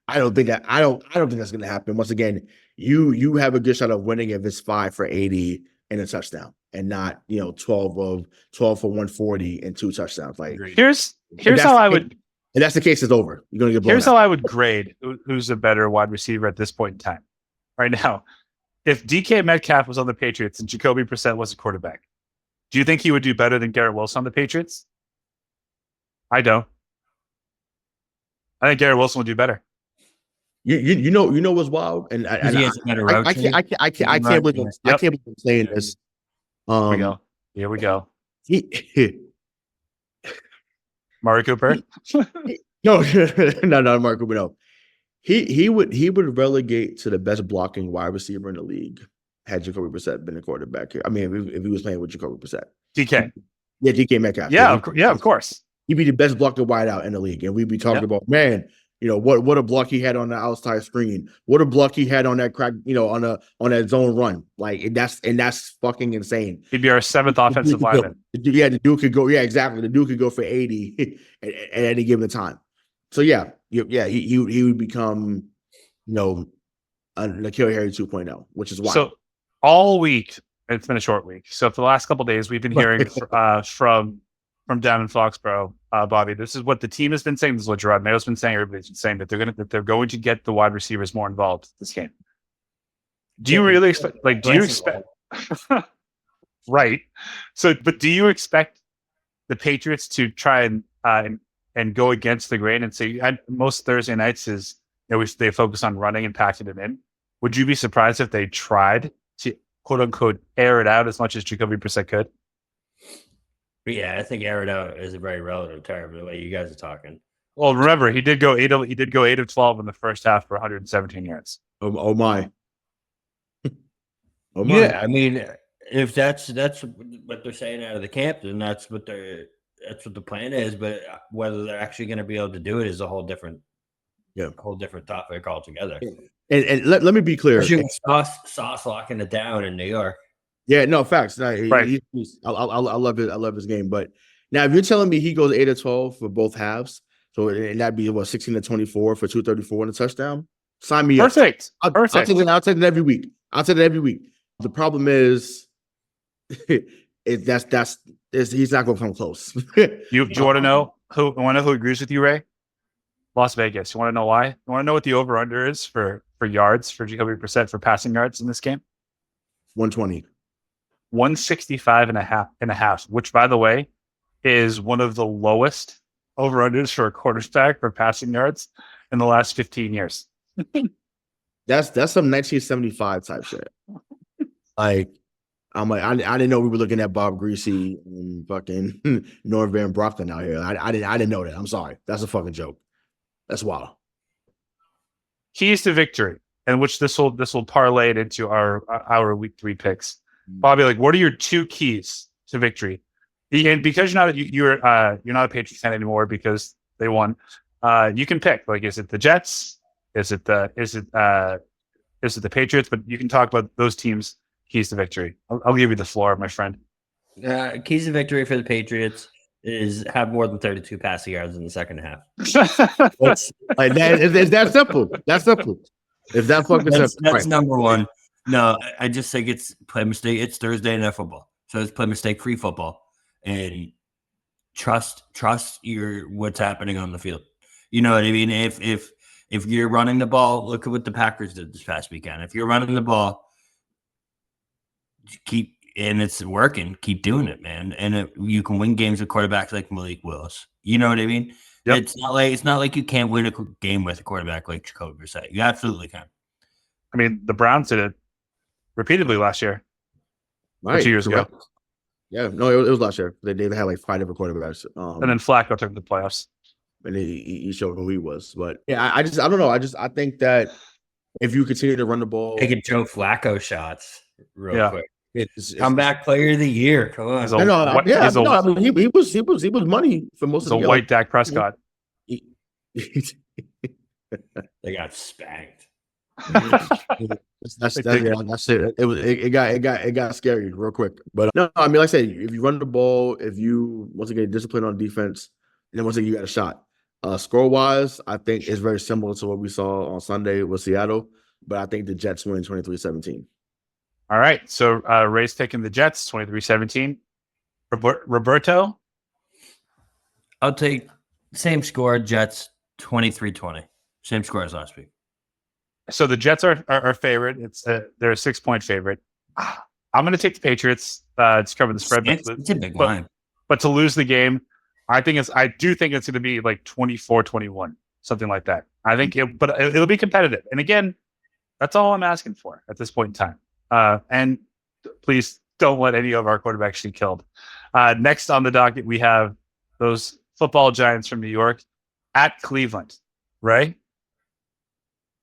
I don't think that's gonna happen. Once again, you have a good shot of winning if it's 5 for 80 and a touchdown, and not 12 for 140 and 2 touchdowns. Like Here's how I would. And that's the case, it's over. You're gonna get blown Here's out. how I would grade who's a better wide receiver at this point in time. Right now, if DK Metcalf was on the Patriots and Jacoby Brissett was a quarterback, do you think he would do better than Garrett Wilson on the Patriots? I don't. I think Garrett Wilson would do better. You know what's wild, and He has a better route I can't believe I'm saying this. Here we go. Here we go. Mari Cooper. No, Mark Cooper. No, he would relegate to the best blocking wide receiver in the league had Jacoby Brissett been a quarterback here. I mean, if he was playing with Jacoby Brissett, DK. Yeah, DK Metcalf. Yeah, of course. He'd be the best blocking wide out in the league, and we'd be talking about, man, what a block he had on the outside screen, what a block he had on that crack, on that zone run, like that's fucking insane. He'd be our 7th offensive lineman. Yeah, the dude could go. Yeah, exactly. The dude could go for 80 at any given time. So yeah, he would become, N'Keal Harry 2.0, which is why. So all week, it's been a short week. So for the last couple of days, we've been hearing from down in Foxborough, Bobby. This is what the team has been saying. This is what Gerard Mayo's been saying. Everybody's been saying that they're going to get the wide receivers more involved this game. Do you really expect? Like, do you expect? Right. So, but do you expect the Patriots to try and go against the grain and say most Thursday nights is they focus on running and packing it in? Would you be surprised if they tried to quote unquote air it out as much as Jacoby Brissett could? Yeah, I think air it out is a very relative term the way you guys are talking. Well, remember he did go 8 of 12 in the first half for 117 yards. Oh my. Oh my. Yeah, I mean, if that's what they're saying out of the camp, then that's what the plan is. But whether they're actually going to be able to do it is a whole different topic altogether. And let me be clear. Sauce locking it down in New York. Yeah, no facts. No, Right. I love it. I love his game. But now, if you're telling me he goes 8 of 12 for both halves, so and that'd be 16 to 24 for 234 and a touchdown. Sign me Perfect. up. Perfect. I'll take it every week. The problem is, he's not going to come close. Do you want to know who? I want to know who agrees with you, Ray? Las Vegas. You want to know why? You want to know what the over under is for yards for Jacoby Brissett for passing yards in this game? 120. 165 and a half, which by the way is one of the lowest over-unders for a quarterback for passing yards in the last 15 years. That's some 1975 type shit. Like I'm like, I didn't know we were looking at Bob Greasy and fucking Norv Van Brocklin out here. I didn't know that. I'm sorry. That's a fucking joke. That's wild. Keys to victory, and which this will parlay it into our week 3 picks. Bobby, like, what are your 2 keys to victory? And because you're not a Patriots fan anymore because they won, you can pick. Like, is it the Jets? Is it the Patriots? But you can talk about those teams' keys to victory. I'll give you the floor, my friend. Keys to victory for the Patriots is have more than 32 passing yards in the second half. Like that, it's that simple. That's simple. It's that fucking simple. That's right. number one. No, I just think it's play mistake. It's Thursday night football, so it's play mistake free football, and trust your what's happening on the field. You know what I mean? If you're running the ball, look at what the Packers did this past weekend. If you're running the ball, and it's working, keep doing it, man. And you can win games with quarterbacks like Malik Willis. You know what I mean? Yep. It's not like you can't win a game with a quarterback like Jacoby Brissett. You absolutely can. I mean, the Browns did it repeatedly last year, right, 2 years ago. Yeah, no, it was last year. They had like 5 different quarterbacks, and then Flacco took the playoffs, and he showed who he was. But yeah, I don't know. I think that if you continue to run the ball, taking Joe Flacco shots real quick. Comeback player of the year. Come on. He was money for most of the year. White Dak Prescott. They got spanked. That's it. It got scary real quick. But no, I mean, like I said, if you run the ball, if you once again discipline on defense, and then once again you got a shot. Score wise, I think it's very similar to what we saw on Sunday with Seattle, but I think the Jets win 23-17. All right. So Ray's taking the Jets 23-17. Roberto? I'll take same score, Jets 23-20. Same score as last week. So the Jets are favored. They're a 6-point favorite. I'm going to take the Patriots to cover the spread. It's a big line. But to lose the game, I do think it's going to be like 24-21, something like that. I think it'll be competitive. And again, that's all I'm asking for at this point in time. And please don't let any of our quarterbacks get killed. Next on the docket, we have those football giants from New York at Cleveland, right?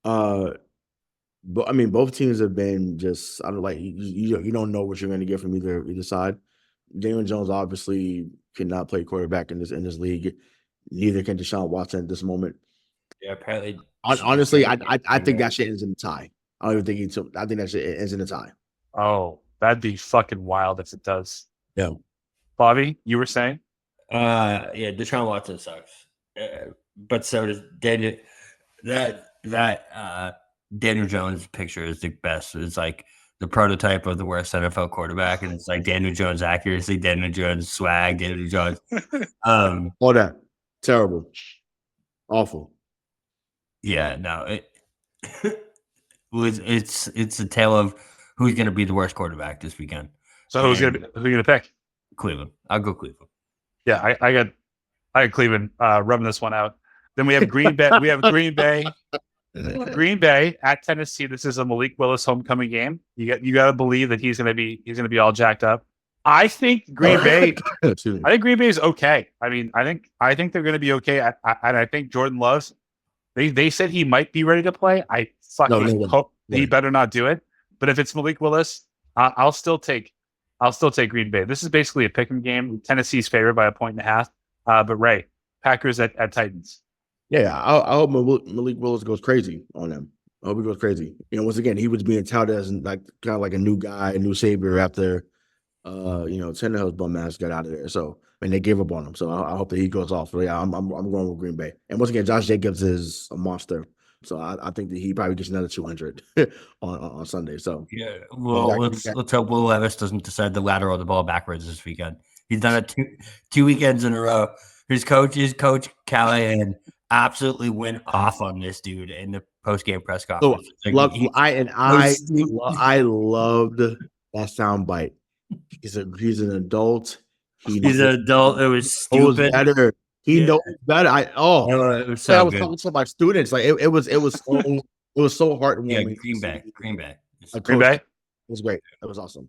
But I mean, both teams have been just you don't know what you're going to get from either side. Daniel Jones obviously cannot play quarterback in this league. Neither can Deshaun Watson at this moment. Yeah, apparently. Honestly, I think that shit ends in a tie. I don't even think I think that shit ends in a tie. Oh, that'd be fucking wild if it does. Yeah. Bobby, you were saying? Yeah, Deshaun Watson sucks. But so does Daniel. That Daniel Jones picture is the best. It's like the prototype of the worst NFL quarterback, and it's like Daniel Jones accuracy, Daniel Jones swag, Daniel Jones. All that terrible, awful. Yeah, no, it's a tale of who's going to be the worst quarterback this weekend. So who's going to pick? Cleveland. I'll go Cleveland. Yeah, I got Cleveland rubbing this one out. Then we have Green Bay. We have Green Bay at Tennessee. This is a Malik Willis homecoming game. You got to believe that he's going to be all jacked up. I think Green Bay. I think Green Bay is okay. I mean, I think they're going to be okay. And I think Jordan Love's. They said he might be ready to play. I fucking hope he better not do it. But if it's Malik Willis, I'll still take Green Bay. This is basically a pick'em game. Tennessee's favored by 1.5. But Ray, Packers at Titans. Yeah, I hope Malik Willis goes crazy on them. I hope he goes crazy. Once again, he was being touted as like kind of like a new guy, a new savior after Tannehill's bum ass got out of there. So and they gave up on him. So I hope that he goes off. So yeah, I'm going with Green Bay. And once again, Josh Jacobs is a monster. So I think that he probably gets another 200 on Sunday. So yeah, well, let's hope Will Levis doesn't decide to lateral the ball backwards this weekend. He's done it two weekends in a row. His coach Callahan absolutely went off on this dude in the post-game press conference. So, I loved that soundbite. He's an adult. He's an adult. It was stupid. Better. He knows better. It was so I was talking to my students. Like it was so heartwarming. Yeah, Green Bay. Green Bay. It was great. It was awesome.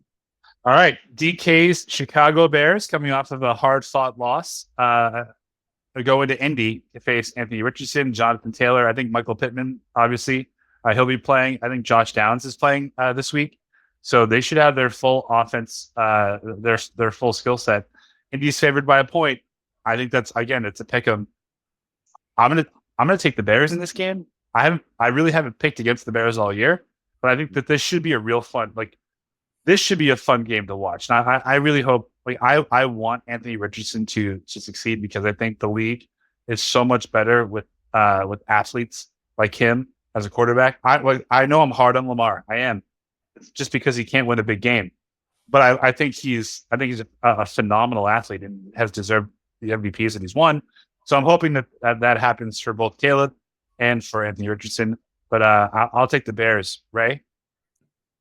All right. DK's Chicago Bears coming off of a hard-fought loss. They go into Indy to face Anthony Richardson, Jonathan Taylor. I think Michael Pittman, obviously, he'll be playing. I think Josh Downs is playing this week. So they should have their full offense, their full skill set. Indy's favored by a point. I think that's, again, it's a pick 'em. I'm gonna take the Bears in this game. I really haven't picked against the Bears all year, but I think that this should be a real fun, this should be a fun game to watch. And I really hope, I want Anthony Richardson to succeed, because I think the league is so much better with athletes like him as a quarterback. I know I'm hard on Lamar. I am, just because he can't win a big game, but I think he's a phenomenal athlete and has deserved the MVPs that he's won. So I'm hoping that happens for both Caleb and for Anthony Richardson. But I'll take the Bears. Ray?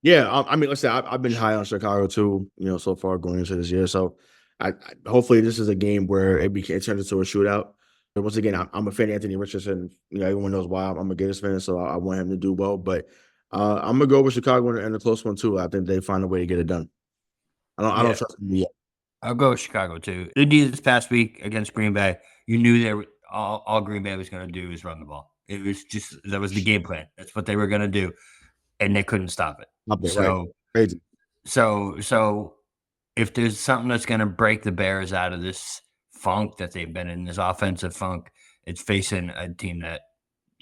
Yeah, I mean, listen, I've been high on Chicago too, so far going into this year. So I hopefully this is a game where it turns into a shootout. But once again, I'm a fan of Anthony Richardson. Everyone knows why I'm a Gators fan, so I want him to do well. But I'm gonna go with Chicago in a close one too. I think they find a way to get it done. I don't trust them yet. I'll go with Chicago too. They did this past week against Green Bay. You knew all Green Bay was going to do was run the ball. It was just, that was the game plan. That's what they were going to do, and they couldn't stop it. Crazy. So if there's something that's going to break the Bears out of this funk that they've been in, this offensive funk, it's facing a team that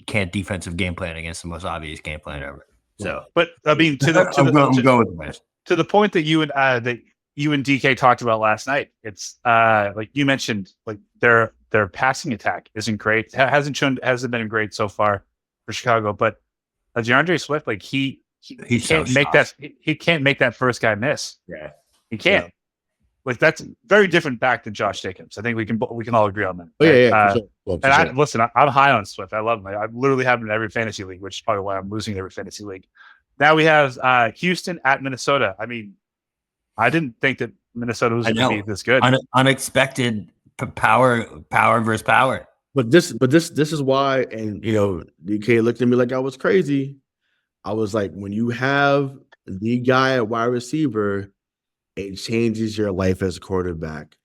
can't defensive game plan against the most obvious game plan ever. So, but I mean, I'm going with the Bears. To the point that you and DK talked about last night, it's like you mentioned, their passing attack isn't great. It hasn't been great so far for Chicago. But DeAndre Swift, he can't make that. He can't make that first guy miss. Yeah, he can't. Yeah. That's very different back than Josh Jacobs. I think we can all agree on that. Oh, yeah. For sure. I'm high on Swift. I love him. I literally have him in every fantasy league, which is probably why I'm losing in every fantasy league. Now we have Houston at Minnesota. I mean, I didn't think that Minnesota was going to be this good. Unexpected power versus power. But this is why, and DK looked at me like I was crazy. I was like, when you have the guy at wide receiver, it changes your life as a quarterback,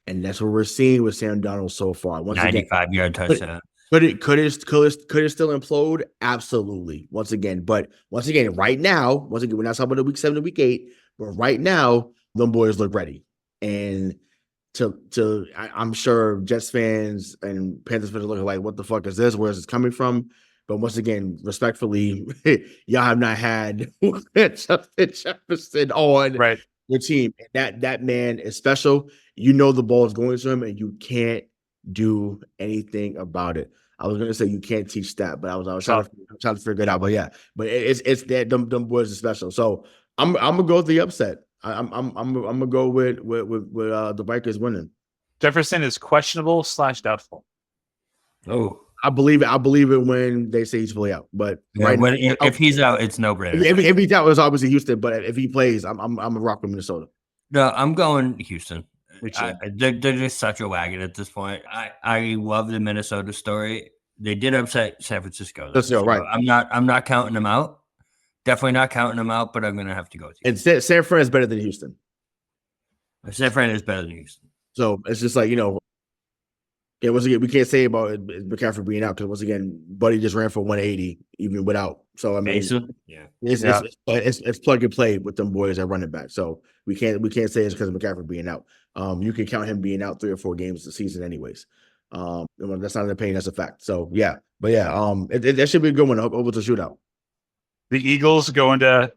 and that's what we're seeing with Sam Darnold so far. 95-yard touchdown. Could it still implode? Absolutely. Once again, right now, we're not talking about week 7 to week 8, but right now, them boys look ready. And I'm sure Jets fans and Panthers fans are looking like, what the fuck is this? Where is this coming from? But once again, respectfully, y'all have not had Justin Jefferson on your team. That man is special. The ball is going to him, and you can't do anything about it. I was gonna say you can't teach that, but I was trying to figure it out. But yeah, but it's that them boys are special. So I'm gonna go with the upset. I'm gonna go with the Vikings winning. Jefferson is questionable / doubtful. Oh, I believe it when they say he's fully out. But if he's out, it's no brainer. If he's out, it's obviously Houston. But if he plays, I'm a rock with Minnesota. No, I'm going Houston. They're just such a wagon at this point. I love the Minnesota story. They did upset San Francisco. Right. I'm not counting them out. Definitely not counting them out, but I'm going to have to go with you. And San Fran is better than Houston. San Fran is better than Houston. So it's just like, once again, we can't say about McCaffrey being out because once again, Buddy just ran for 180 even without. So I mean, it's plug and play with them boys at running back. So we can't say it's because of McCaffrey being out. You can count him being out 3 or 4 games a season, anyways. That's not an opinion, that's a fact. So yeah, but yeah, that should be a good one over to shootout. The Eagles go into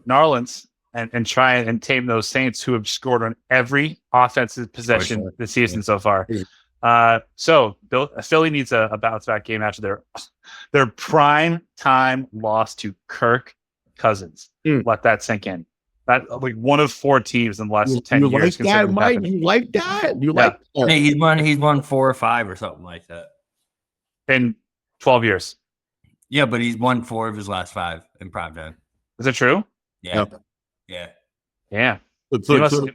New Orleans and try and tame those Saints who have scored on every offensive possession this season so far. So Philly needs a bounce back game after their prime time loss to Kirk Cousins. Let that sink in. That one of 4 teams in the last 10 years. Like that, Mike? You like that? Like that? Hey, he's won 4 or 5 or something like that in 12 years. Yeah, but he's won 4 of his last 5 in prime time. Is it true? Yeah. Yeah. He must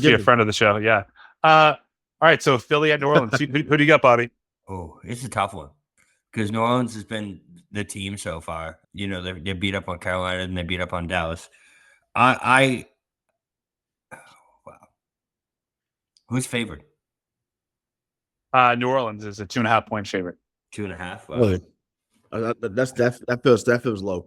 be a friend of the show. Yeah. All right. So Philly at New Orleans. Who do you got, Bobby? Oh, it's a tough one because New Orleans has been the team so far. They beat up on Carolina and they beat up on Dallas. I wow. Who's favored? New Orleans is a 2.5-point favorite. 2.5. Wow. Really? That feels low.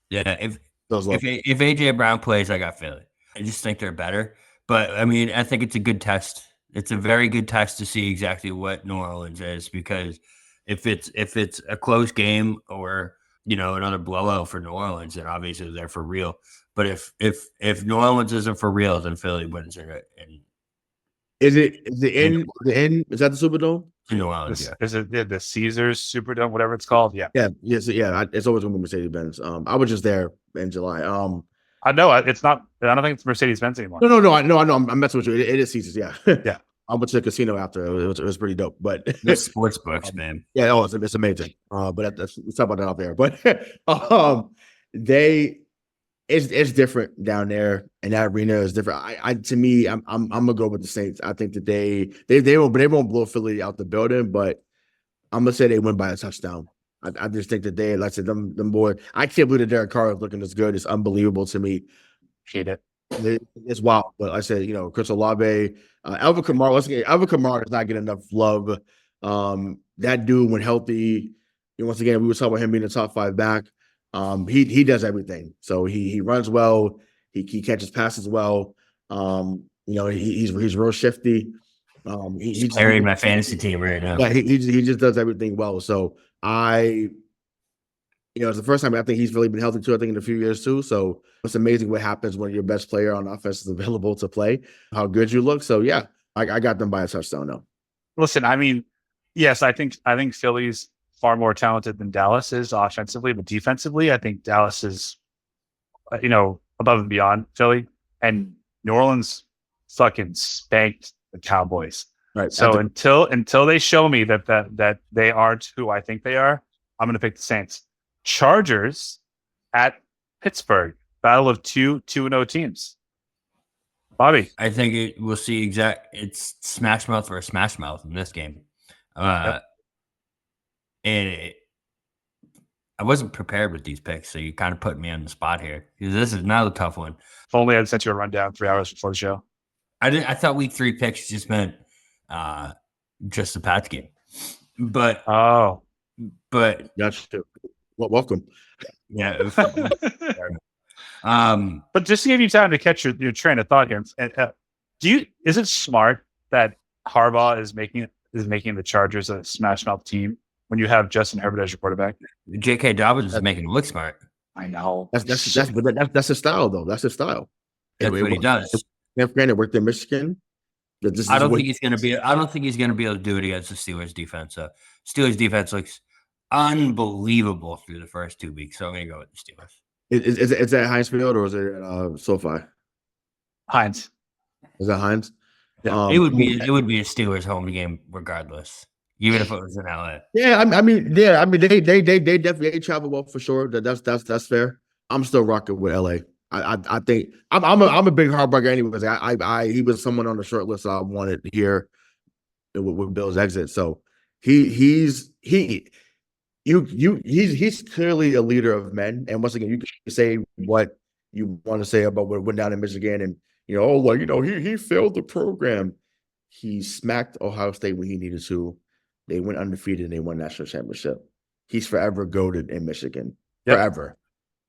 Yeah, if Feels low. if AJ Brown plays, I got Philly. I just think they're better. But I mean, I think it's a good test. It's a very good test to see exactly what New Orleans is, because if it's a close game or another blowout for New Orleans, then obviously they're for real. But if New Orleans isn't for real, then Philly wins it. And Is that the Superdome? New Orleans, yeah. Is it the Caesars Superdome, whatever it's called? Yeah. Yeah. Yes. Yeah. It's always going to be Mercedes-Benz. I was just there in July. I know it's not. I don't think it's Mercedes-Benz anymore. No. I know. I'm messing with you. It is Caesars. Yeah. Yeah. I went to the casino after. It was pretty dope. But The sports books, man. Yeah. Oh, it's amazing. But let's talk about that out there. But it's different down there, and that arena is different. To me, I'm gonna go with the Saints. I think that they won't blow Philly out the building, but I'm gonna say they win by a touchdown. I just think that like I said, them boys. I can't believe that Derek Carr is looking this good. It's unbelievable to me. Hate it. It's wild. But like I said, Chris Olave, Alvin Kamara. Alvin Kamara does not get enough love. That dude, when healthy, once again, we were talking about him being a top 5 back. He does everything. So he runs well. He catches passes well. He's real shifty. He's carrying my fantasy team right now. Yeah, he just does everything well. So it's the first time I think he's really been healthy too. I think in a few years too. So it's amazing what happens when your best player on offense is available to play. How good you look. So yeah, I got them by a touchdown now. Listen, I mean, yes, I think Philly's far more talented than Dallas is offensively, but defensively, I think Dallas is, above and beyond Philly, and New Orleans fucking spanked the Cowboys. Right. So until they show me that they aren't who I think they are, I'm going to pick the Saints. Chargers at Pittsburgh, battle of two 2-0 teams. Bobby, I think we'll see it's smash mouth for a smash mouth in this game. Yep. And I wasn't prepared with these picks, so you kind of put me on the spot here, because this is another tough one. if only I'd sent you a rundown 3 hours before the show. I thought week 3 picks just meant just the Pats game, but That's true. Well, welcome. yeah. But just to give you time to catch your train of thought here, is it smart that Harbaugh is making the Chargers a smash mouth team when you have Justin Herbert as your quarterback? J.K. Dobbins is making it look smart. I know. That's his style though. That's his style. That's what he does. Granted, worked in Michigan. I don't think he's going to be able to do it against the Steelers defense. Steelers defense looks unbelievable through the first 2 weeks, so I'm going to go with the Steelers. Is that Heinz Field or is it SoFi? Heinz. Is that Heinz? Yeah, it would be a Steelers home game regardless, even if it was in LA. Yeah, I mean, they definitely travel well for sure. That's fair. I'm still rocking with LA. I think I'm a big Harbaugh anyways. He was someone on the short list I wanted here with Bill's exit. So he's clearly a leader of men. And once again, you can say what you want to say about what went down in Michigan, and he failed the program. He smacked Ohio State when he needed to. They went undefeated and they won national championship. He's forever goated in Michigan. Yep.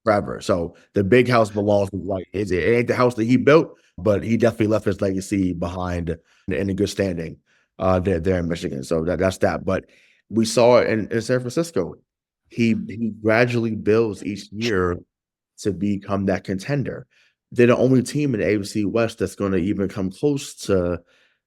Forever. So the big house belongs to it ain't the house that he built, but he definitely left his legacy behind in a good standing there in Michigan. So that's that. But we saw it in San Francisco. He gradually builds each year to become that contender. They're the only team in the AFC West that's going to even come close to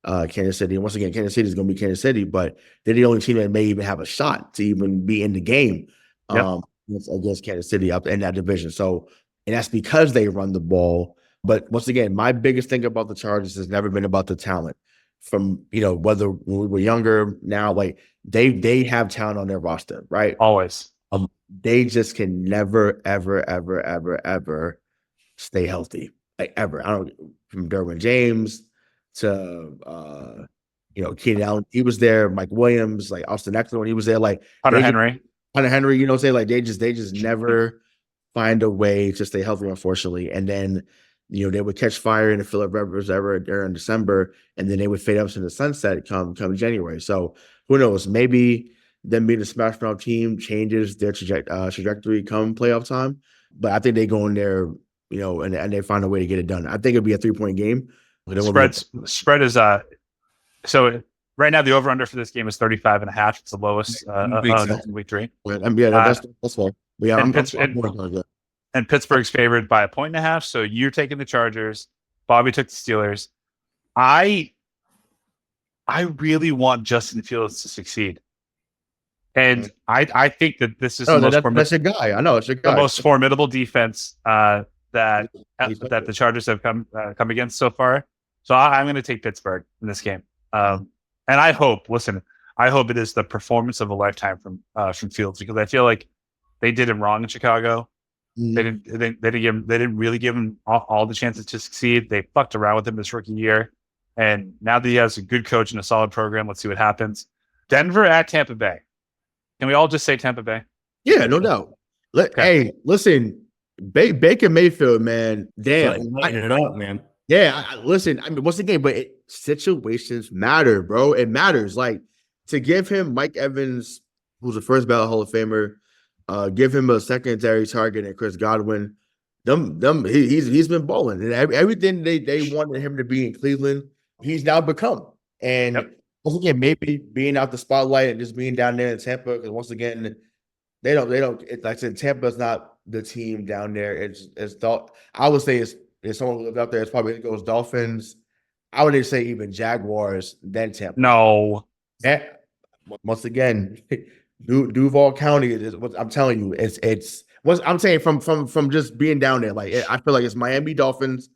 Kansas City. And once again, Kansas City is going to be Kansas City, but they're the only team that may even have a shot to even be in the game. Yep. Against Kansas City up in that division. So, and that's because they run the ball. But once again, my biggest thing about the Chargers has never been about the talent. From whether when we were younger, now they have talent on their roster, right? Always. They just can never, ever stay healthy, ever. I don't, from Derwin James to Keenan Allen, he was there. Mike Williams, Austin Eckler when he was there, Hunter Henry. They just never find a way to stay healthy, unfortunately. And then they would catch fire in the Philip Rivers era during December, and then they would fade up to the sunset come January. So who knows? Maybe them being a smash mouth team changes their trajectory come playoff time. But I think they go in there, and they find a way to get it done. I think it'll be a 3-point game. Spread is so right now the over under for this game is 35.5. It's the lowest week 3. That's fair. Yeah, and Pittsburgh's favored by 1.5. So you're taking the Chargers. Bobby took the Steelers. I really want Justin Fields to succeed. And I think that this is that's a guy. I know it's a guy. The most formidable defense that the Chargers have come against so far. So I'm going to take Pittsburgh in this game. And I hope it is the performance of a lifetime from Fields, because I feel like they did him wrong in Chicago. Mm-hmm. They didn't really give him all the chances to succeed. They fucked around with him this rookie year. And now that he has a good coach and a solid program, let's see what happens. Denver at Tampa Bay. Can we all just say Tampa Bay? Yeah, no doubt. Hey, listen, Baker Mayfield, man. Damn. Lighten it up, man. Yeah, listen, once again, but situations matter, bro. It matters. Like, to give him Mike Evans, who's a first ballot Hall of Famer, give him a secondary target and Chris Godwin. He's been balling. And everything they wanted him to be in Cleveland, he's now become. And once again, maybe being out the spotlight and just being down there in Tampa, because once again, they don't. Like I said, Tampa's not the team down there. It's I would say if someone who lived out there, it's probably goes Dolphins. I would say even Jaguars, then Tampa. No. Yeah. Once again, Duval County is what I'm telling you. It's what I'm saying from just being down there. Like, I feel like it's Miami Dolphins,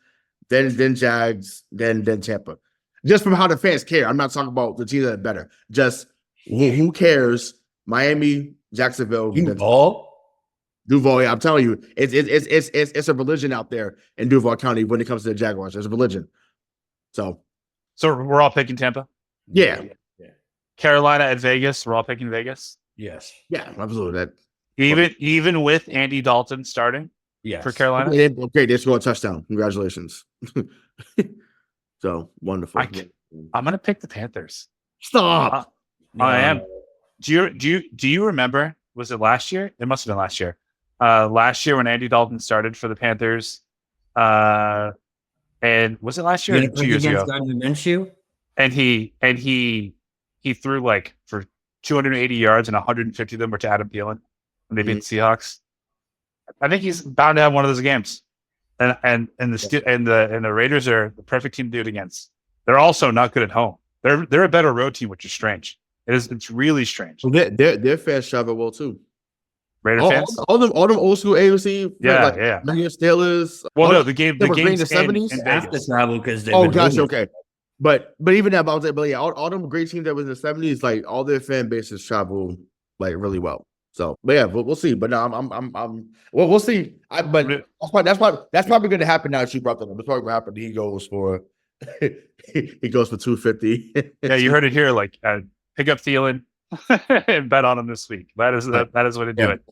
then Jags, then Tampa. Just from how the fans care. I'm not talking about the teams that are better. Just who cares? Miami, Jacksonville, Duval. Yeah, I'm telling you, it's a religion out there in Duval County when it comes to the Jaguars. There's a religion. So we're all picking Tampa. Yeah. Carolina at Vegas. We're all picking Vegas. Yes. Yeah, absolutely. Even with Andy Dalton starting. Yes. For Carolina. Okay, they scored a touchdown. Congratulations. So wonderful. I'm gonna pick the Panthers. Stop. I am. Do you remember? Was it last year? It must have been last year. Last year when Andy Dalton started for the Panthers. And was it last year or 2 years ago? And he threw like for 280 yards and 150 of them were to Adam Thielen when they beat the Seahawks. I think he's bound to have one of those games. And the Raiders are the perfect team to do it against. They're also not good at home. They're a better road team, which is strange. It's really strange. Well, their fans travel well too. Raider fans, all them old school AFC, yeah. Steelers. Well, no, the game in the 70s after travel because they. Oh gosh, okay. But even that, all them great teams that was in the 70s, like all their fan bases travel like really well. So, but yeah, we'll see. But no, we'll see. That's probably going to happen now that you brought that up. It's probably going to happen. He goes for 250. Yeah, you heard it here. Like, pick up Thielen and bet on him this week. That is what to do it.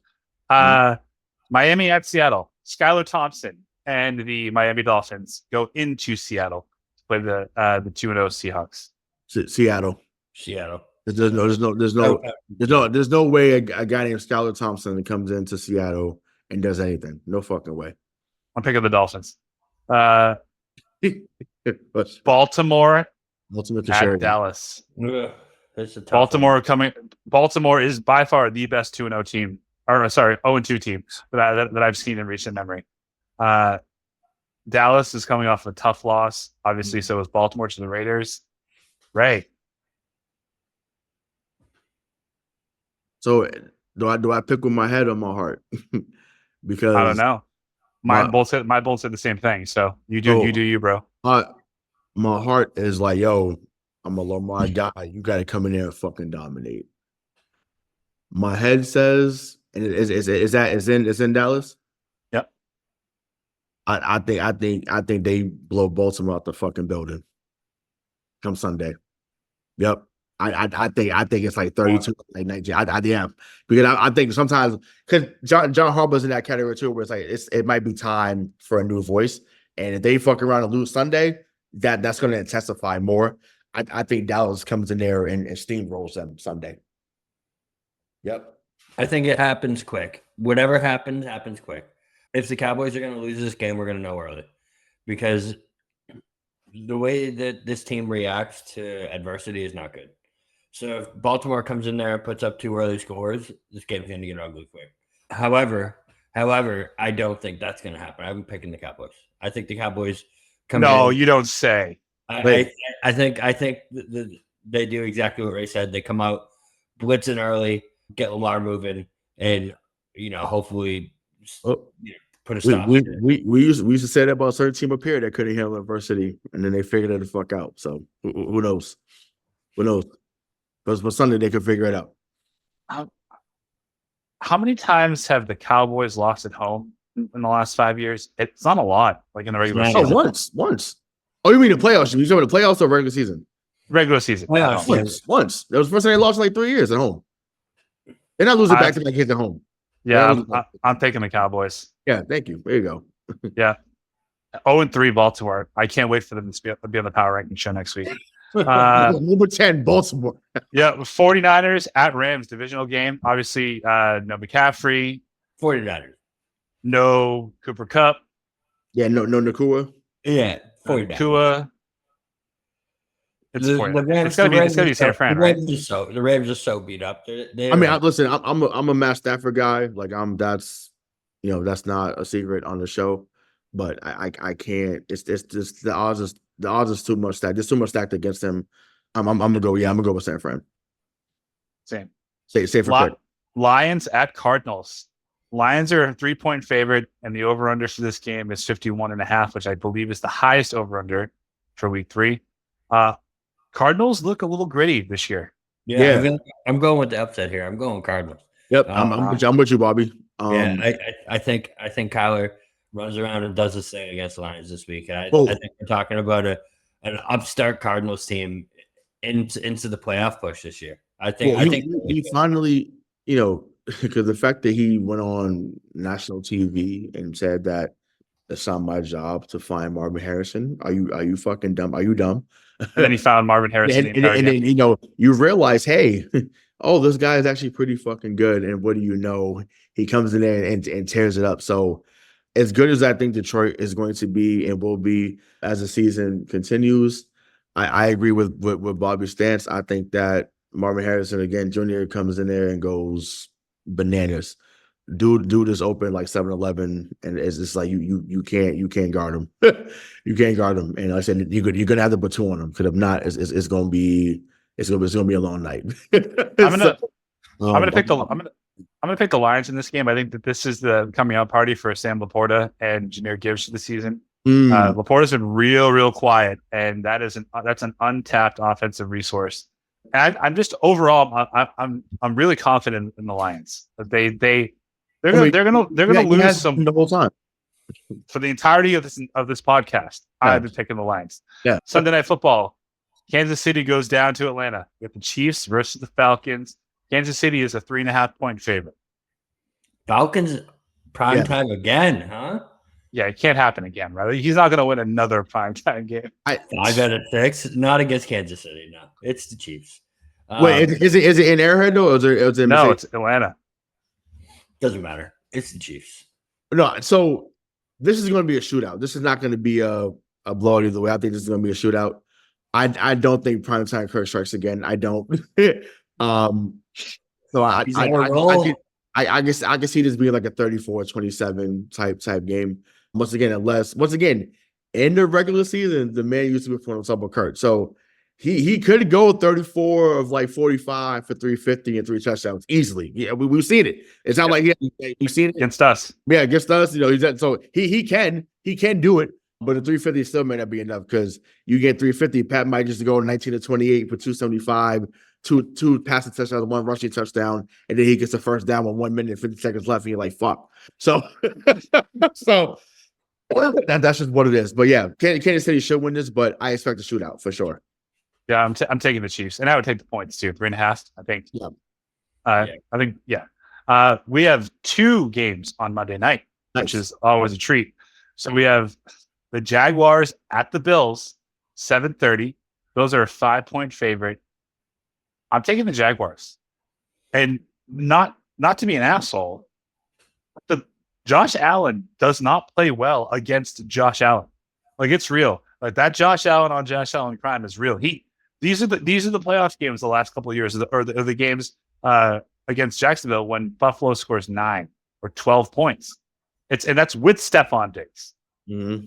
Miami at Seattle. Skylar Thompson and the Miami Dolphins go into Seattle to play the 2-0 Seahawks. Seattle. There's no way a guy named Skylar Thompson comes into Seattle and does anything. No fucking way. I'm picking the Dolphins. Baltimore at Dallas. Baltimore is by far the best 2-0 team, or sorry, 0-2 team that I've seen in recent memory. Dallas is coming off a tough loss, obviously. So is Baltimore to the Raiders. Right. So do I pick with my head or my heart? Because I don't know. My both said the same thing. So you do, bro. My heart is like, yo, I'm a Lamar guy. You got to come in there and fucking dominate. My head says, and it's in Dallas. Yep. I think they blow Baltimore out the fucking building come Sunday. Yep. I think it's like 32, like 19. Yeah, because I think sometimes because John Harbaugh's in that category too, where it's like it might be time for a new voice, And if they fuck around and lose Sunday, that's going to intensify more. I think Dallas comes in there and steamrolls them Sunday. Yep. I think it happens quick. Whatever happens, happens quick. If the Cowboys are going to lose this game, we're going to know early. Because the way that this team reacts to adversity is not good. So if Baltimore comes in there and puts up 2 early scores, this game's going to get ugly quick. However, I don't think that's going to happen. I'm picking the Cowboys. I think the Cowboys come in. No, you don't say. I think they do exactly what Ray said. They come out, blitz in early, get Lamar moving, and hopefully put a stop. We used to say that about a certain team up here that couldn't handle adversity, and then they figured it the fuck out. So who knows? Who knows? But Sunday they could figure it out. How many times have the Cowboys lost at home in the last 5 years? It's not a lot, like in the regular season. Once. Oh, you mean the playoffs? You talking about the playoffs or regular season? Regular season. Once. That was the first time they lost in like 3 years at home. They're not losing back to back hits at home. Yeah, I'm taking the Cowboys. Yeah, thank you. There you go. Yeah. 0-3 Baltimore. I can't wait for them to be on the Power Ranking show next week. Number 10, Baltimore. Yeah, 49ers at Rams, divisional game. Obviously, no McCaffrey. 49ers. No Cooper Kupp. Yeah, no Nakua. Yeah, 49ers. Nakua. It's gonna be San Fran, right? The Rams are so beat up. Listen, I'm a Matt Stafford guy. Like that's not a secret on the show. But I can't. It's just the odds is too much stacked. There's too much stacked against them. I'm gonna go. Yeah, I'm gonna go with San Fran. Same. Say for quick. Lions at Cardinals. Lions are a 3-point favorite, and the over/under for this game is 51.5, which I believe is the highest over/under for Week 3. Cardinals look a little gritty this year. Yeah. I'm going with the upset here. I'm going Cardinals. Yep, I'm with you, Bobby. I think Kyler runs around and does his thing against the Lions this week. I think we're talking about an upstart Cardinals team into the playoff push this year. I think he finally, because the fact that he went on national TV and said that it's not my job to find Marvin Harrison. Are you fucking dumb? Are you dumb? And then he found Marvin Harrison. and then you realize, hey, this guy is actually pretty fucking good. And what do you know? He comes in there and tears it up. So as good as I think Detroit is going to be and will be as the season continues, I agree with Bobby's stance. I think that Marvin Harrison, again, Jr. comes in there and goes bananas. Dude is open like 7-Eleven, and it's just like you can't guard him. You can't guard him. And like I said, you're gonna have to put 2 on him, because if not, it's gonna be a long night. I'm gonna pick the Lions in this game. I think that this is the coming out party for Sam Laporta and Jahmyr Gibbs for the season. Laporta's been real quiet, and that's an untapped offensive resource. And I'm just overall, I'm really confident in the Lions. They're gonna lose some the whole time for the entirety of this podcast. Yeah. I've been picking the Lions. Yeah. Sunday Night Football. Kansas City goes down to Atlanta. We have the Chiefs versus the Falcons. Kansas City is a 3.5-point favorite. Falcons prime time again, huh? Yeah, it can't happen again, right? He's not going to win another primetime game. 5 out of 6, not against Kansas City. No, it's the Chiefs. Wait, is it in Arrowhead though? Or is it no, it's Atlanta. Doesn't matter. It's the Chiefs. No, so this is going to be a shootout. This is not going to be a blowout either way. I think this is going to be a shootout. I don't think primetime Kirk strikes again. I don't. So I guess I can see this being like a 34-27 type game. Once again, in the regular season, the man used to be performing on top of Kurt. So he could go 34 of like 45 for 350 and 3 touchdowns easily. Yeah, we've seen it. It's not like we've seen it against us. Yeah, against us. So he can do it. But the 350 still may not be enough, because you get 350. Pat might just go 19-28 for 275, two passing touchdowns, 1 rushing touchdown, and then he gets the first down with 1 minute and 50 seconds left, and you're like, fuck. So, that's just what it is. But yeah, Kansas City should win this, but I expect a shootout for sure. Yeah, I'm taking the Chiefs, and I would take the points too, 3.5. I think. Yeah. I think. Yeah. We have 2 games on Monday night, which is always a treat. So we have The Jaguars at the Bills, 7:30. Bills are a 5-point favorite. I'm taking the Jaguars. And not to be an asshole, but Josh Allen does not play well against Josh Allen. Like, it's real. Like, that Josh Allen on Josh Allen crime is real. These are the playoff games the last couple of years, or the games against Jacksonville when Buffalo scores 9 or 12 points. And that's with Stephon Diggs. Mm-hmm.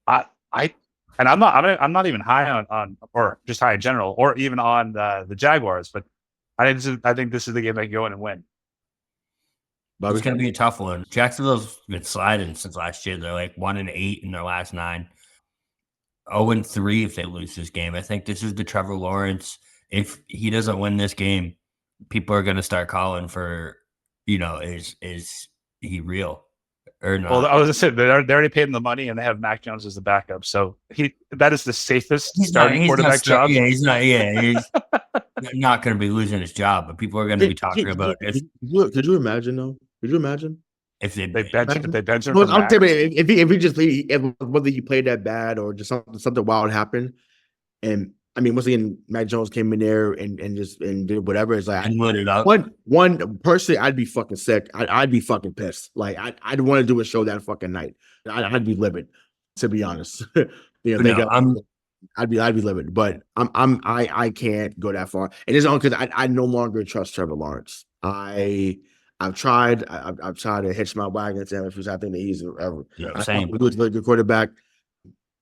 I'm not even high on or just high in general, or even on the Jaguars, but I think this is the game they can go in and win. Bobby? It's going to be a tough one. Jacksonville's been sliding since last year. They're like 1-8 in their last 9. 0-3 if they lose this game. I think this is the Trevor Lawrence. If he doesn't win this game, people are going to start calling for, is he real or not? Well, I was going to say, they already paid him the money and they have Mac Jones as the backup. So that is the safest starting quarterback job. Yeah, he's not going to be losing his job, but people are going to be talking about it. Could you imagine though? Could you imagine if they bench him? Well, I'm saying if he just played, whether he played that bad or just something wild happened, and I mean, once again, Mac Jones came in there and did whatever. It's like, and lit it up. One personally, I'd be fucking sick. I'd be fucking pissed. Like I'd want to do a show that fucking night. I'd be livid, to be honest. I'd be livid, but I can't go that far. And it's only because I no longer trust Trevor Lawrence. I've tried to hitch my wagon to him because I think that he's same. He's a good quarterback.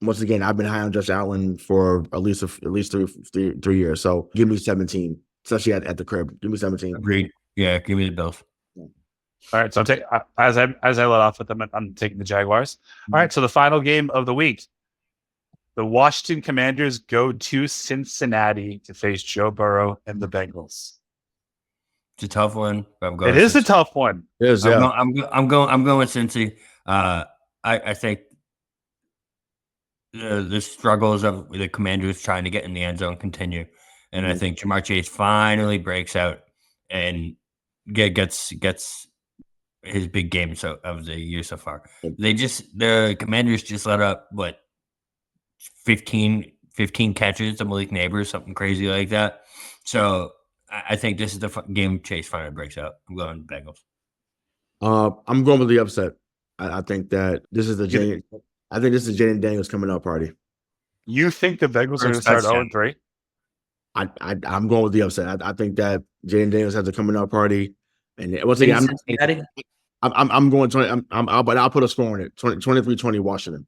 Once again, I've been high on Josh Allen for at least 3 years. So give me 17, especially at the crib. Give me 17. Agreed. Yeah, give me the Bills. All right, so as I let off with them, I'm taking the Jaguars. All right, so the final game of the week, the Washington Commanders go to Cincinnati to face Joe Burrow and the Bengals. It's a tough one. It is a tough one. It is, yeah. I'm going Cincy. I think the struggles of the Commanders trying to get in the end zone continue, and I think Jamar Chase finally breaks out and gets his big game of the year so far. The Commanders just let up 15 catches to Malik Neighbors, something crazy like that. So I think this is the game Chase finally breaks out. I'm going Bengals. I'm going with the upset. I think that this is the Jaden Daniels coming out party. You think the Bengals are going to start 0-3? I'm going with the upset. I think that Jaden Daniels has a coming out party, and once again, I'm going 20. But I'll put a score on it. 23-20 Washington.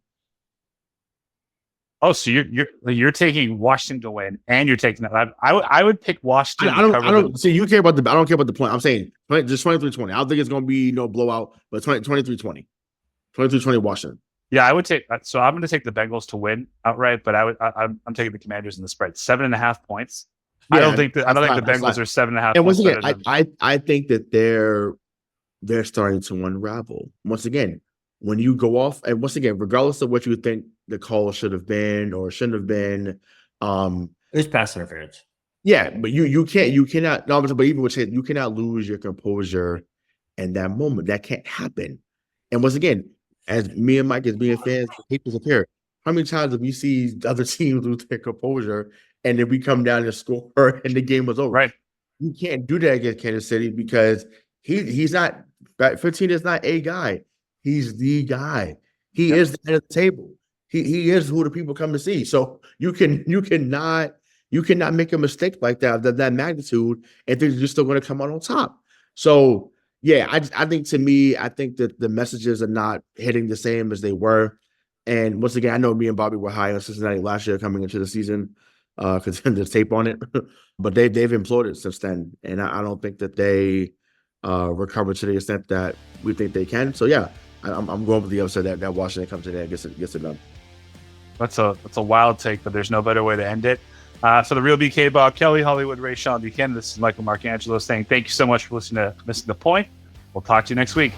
Oh, so you're taking Washington to win, and you're taking that. I would pick Washington. I don't see. You care about I don't care about the point. I'm saying just 23-20. I don't think it's going to be no blowout, but 23-20. 23-20 Washington. Yeah, I would take. So I'm going to take the Bengals to win outright, but I'm taking the Commanders in the spread, 7.5 points. Yeah, I don't think the Bengals are 7.5. And once again, I think that they're starting to unravel once again. When you go off, and once again, regardless of what you think the call should have been or shouldn't have been, it's pass interference. Yeah, but you cannot. No, but even with you cannot lose your composure in that moment. That can't happen. And once again, as me and Mike as being fans, hate to appear. How many times have we seen other teams lose their composure and then we come down and score and the game was over? Right. You can't do that against Kansas City because he's not. 15 is not a guy. He's the guy. He is the head of the table. He is who the people come to see. So you cannot make a mistake like that magnitude and think you're still going to come out on top. So yeah, I think that the messages are not hitting the same as they were. And once again, I know me and Bobby were high on Cincinnati last year coming into the season because there's tape on it, but they've imploded since then, and I don't think that they recover to the extent that we think they can. So yeah. I'm going with the upset that Washington comes in there and gets it done. That's a wild take, but there's no better way to end it. For the Real BK, Bob Kelly, Hollywood, Rayshawn Buchanan, this is Michael Marcangelo saying thank you so much for listening to Missing the Point. We'll talk to you next week.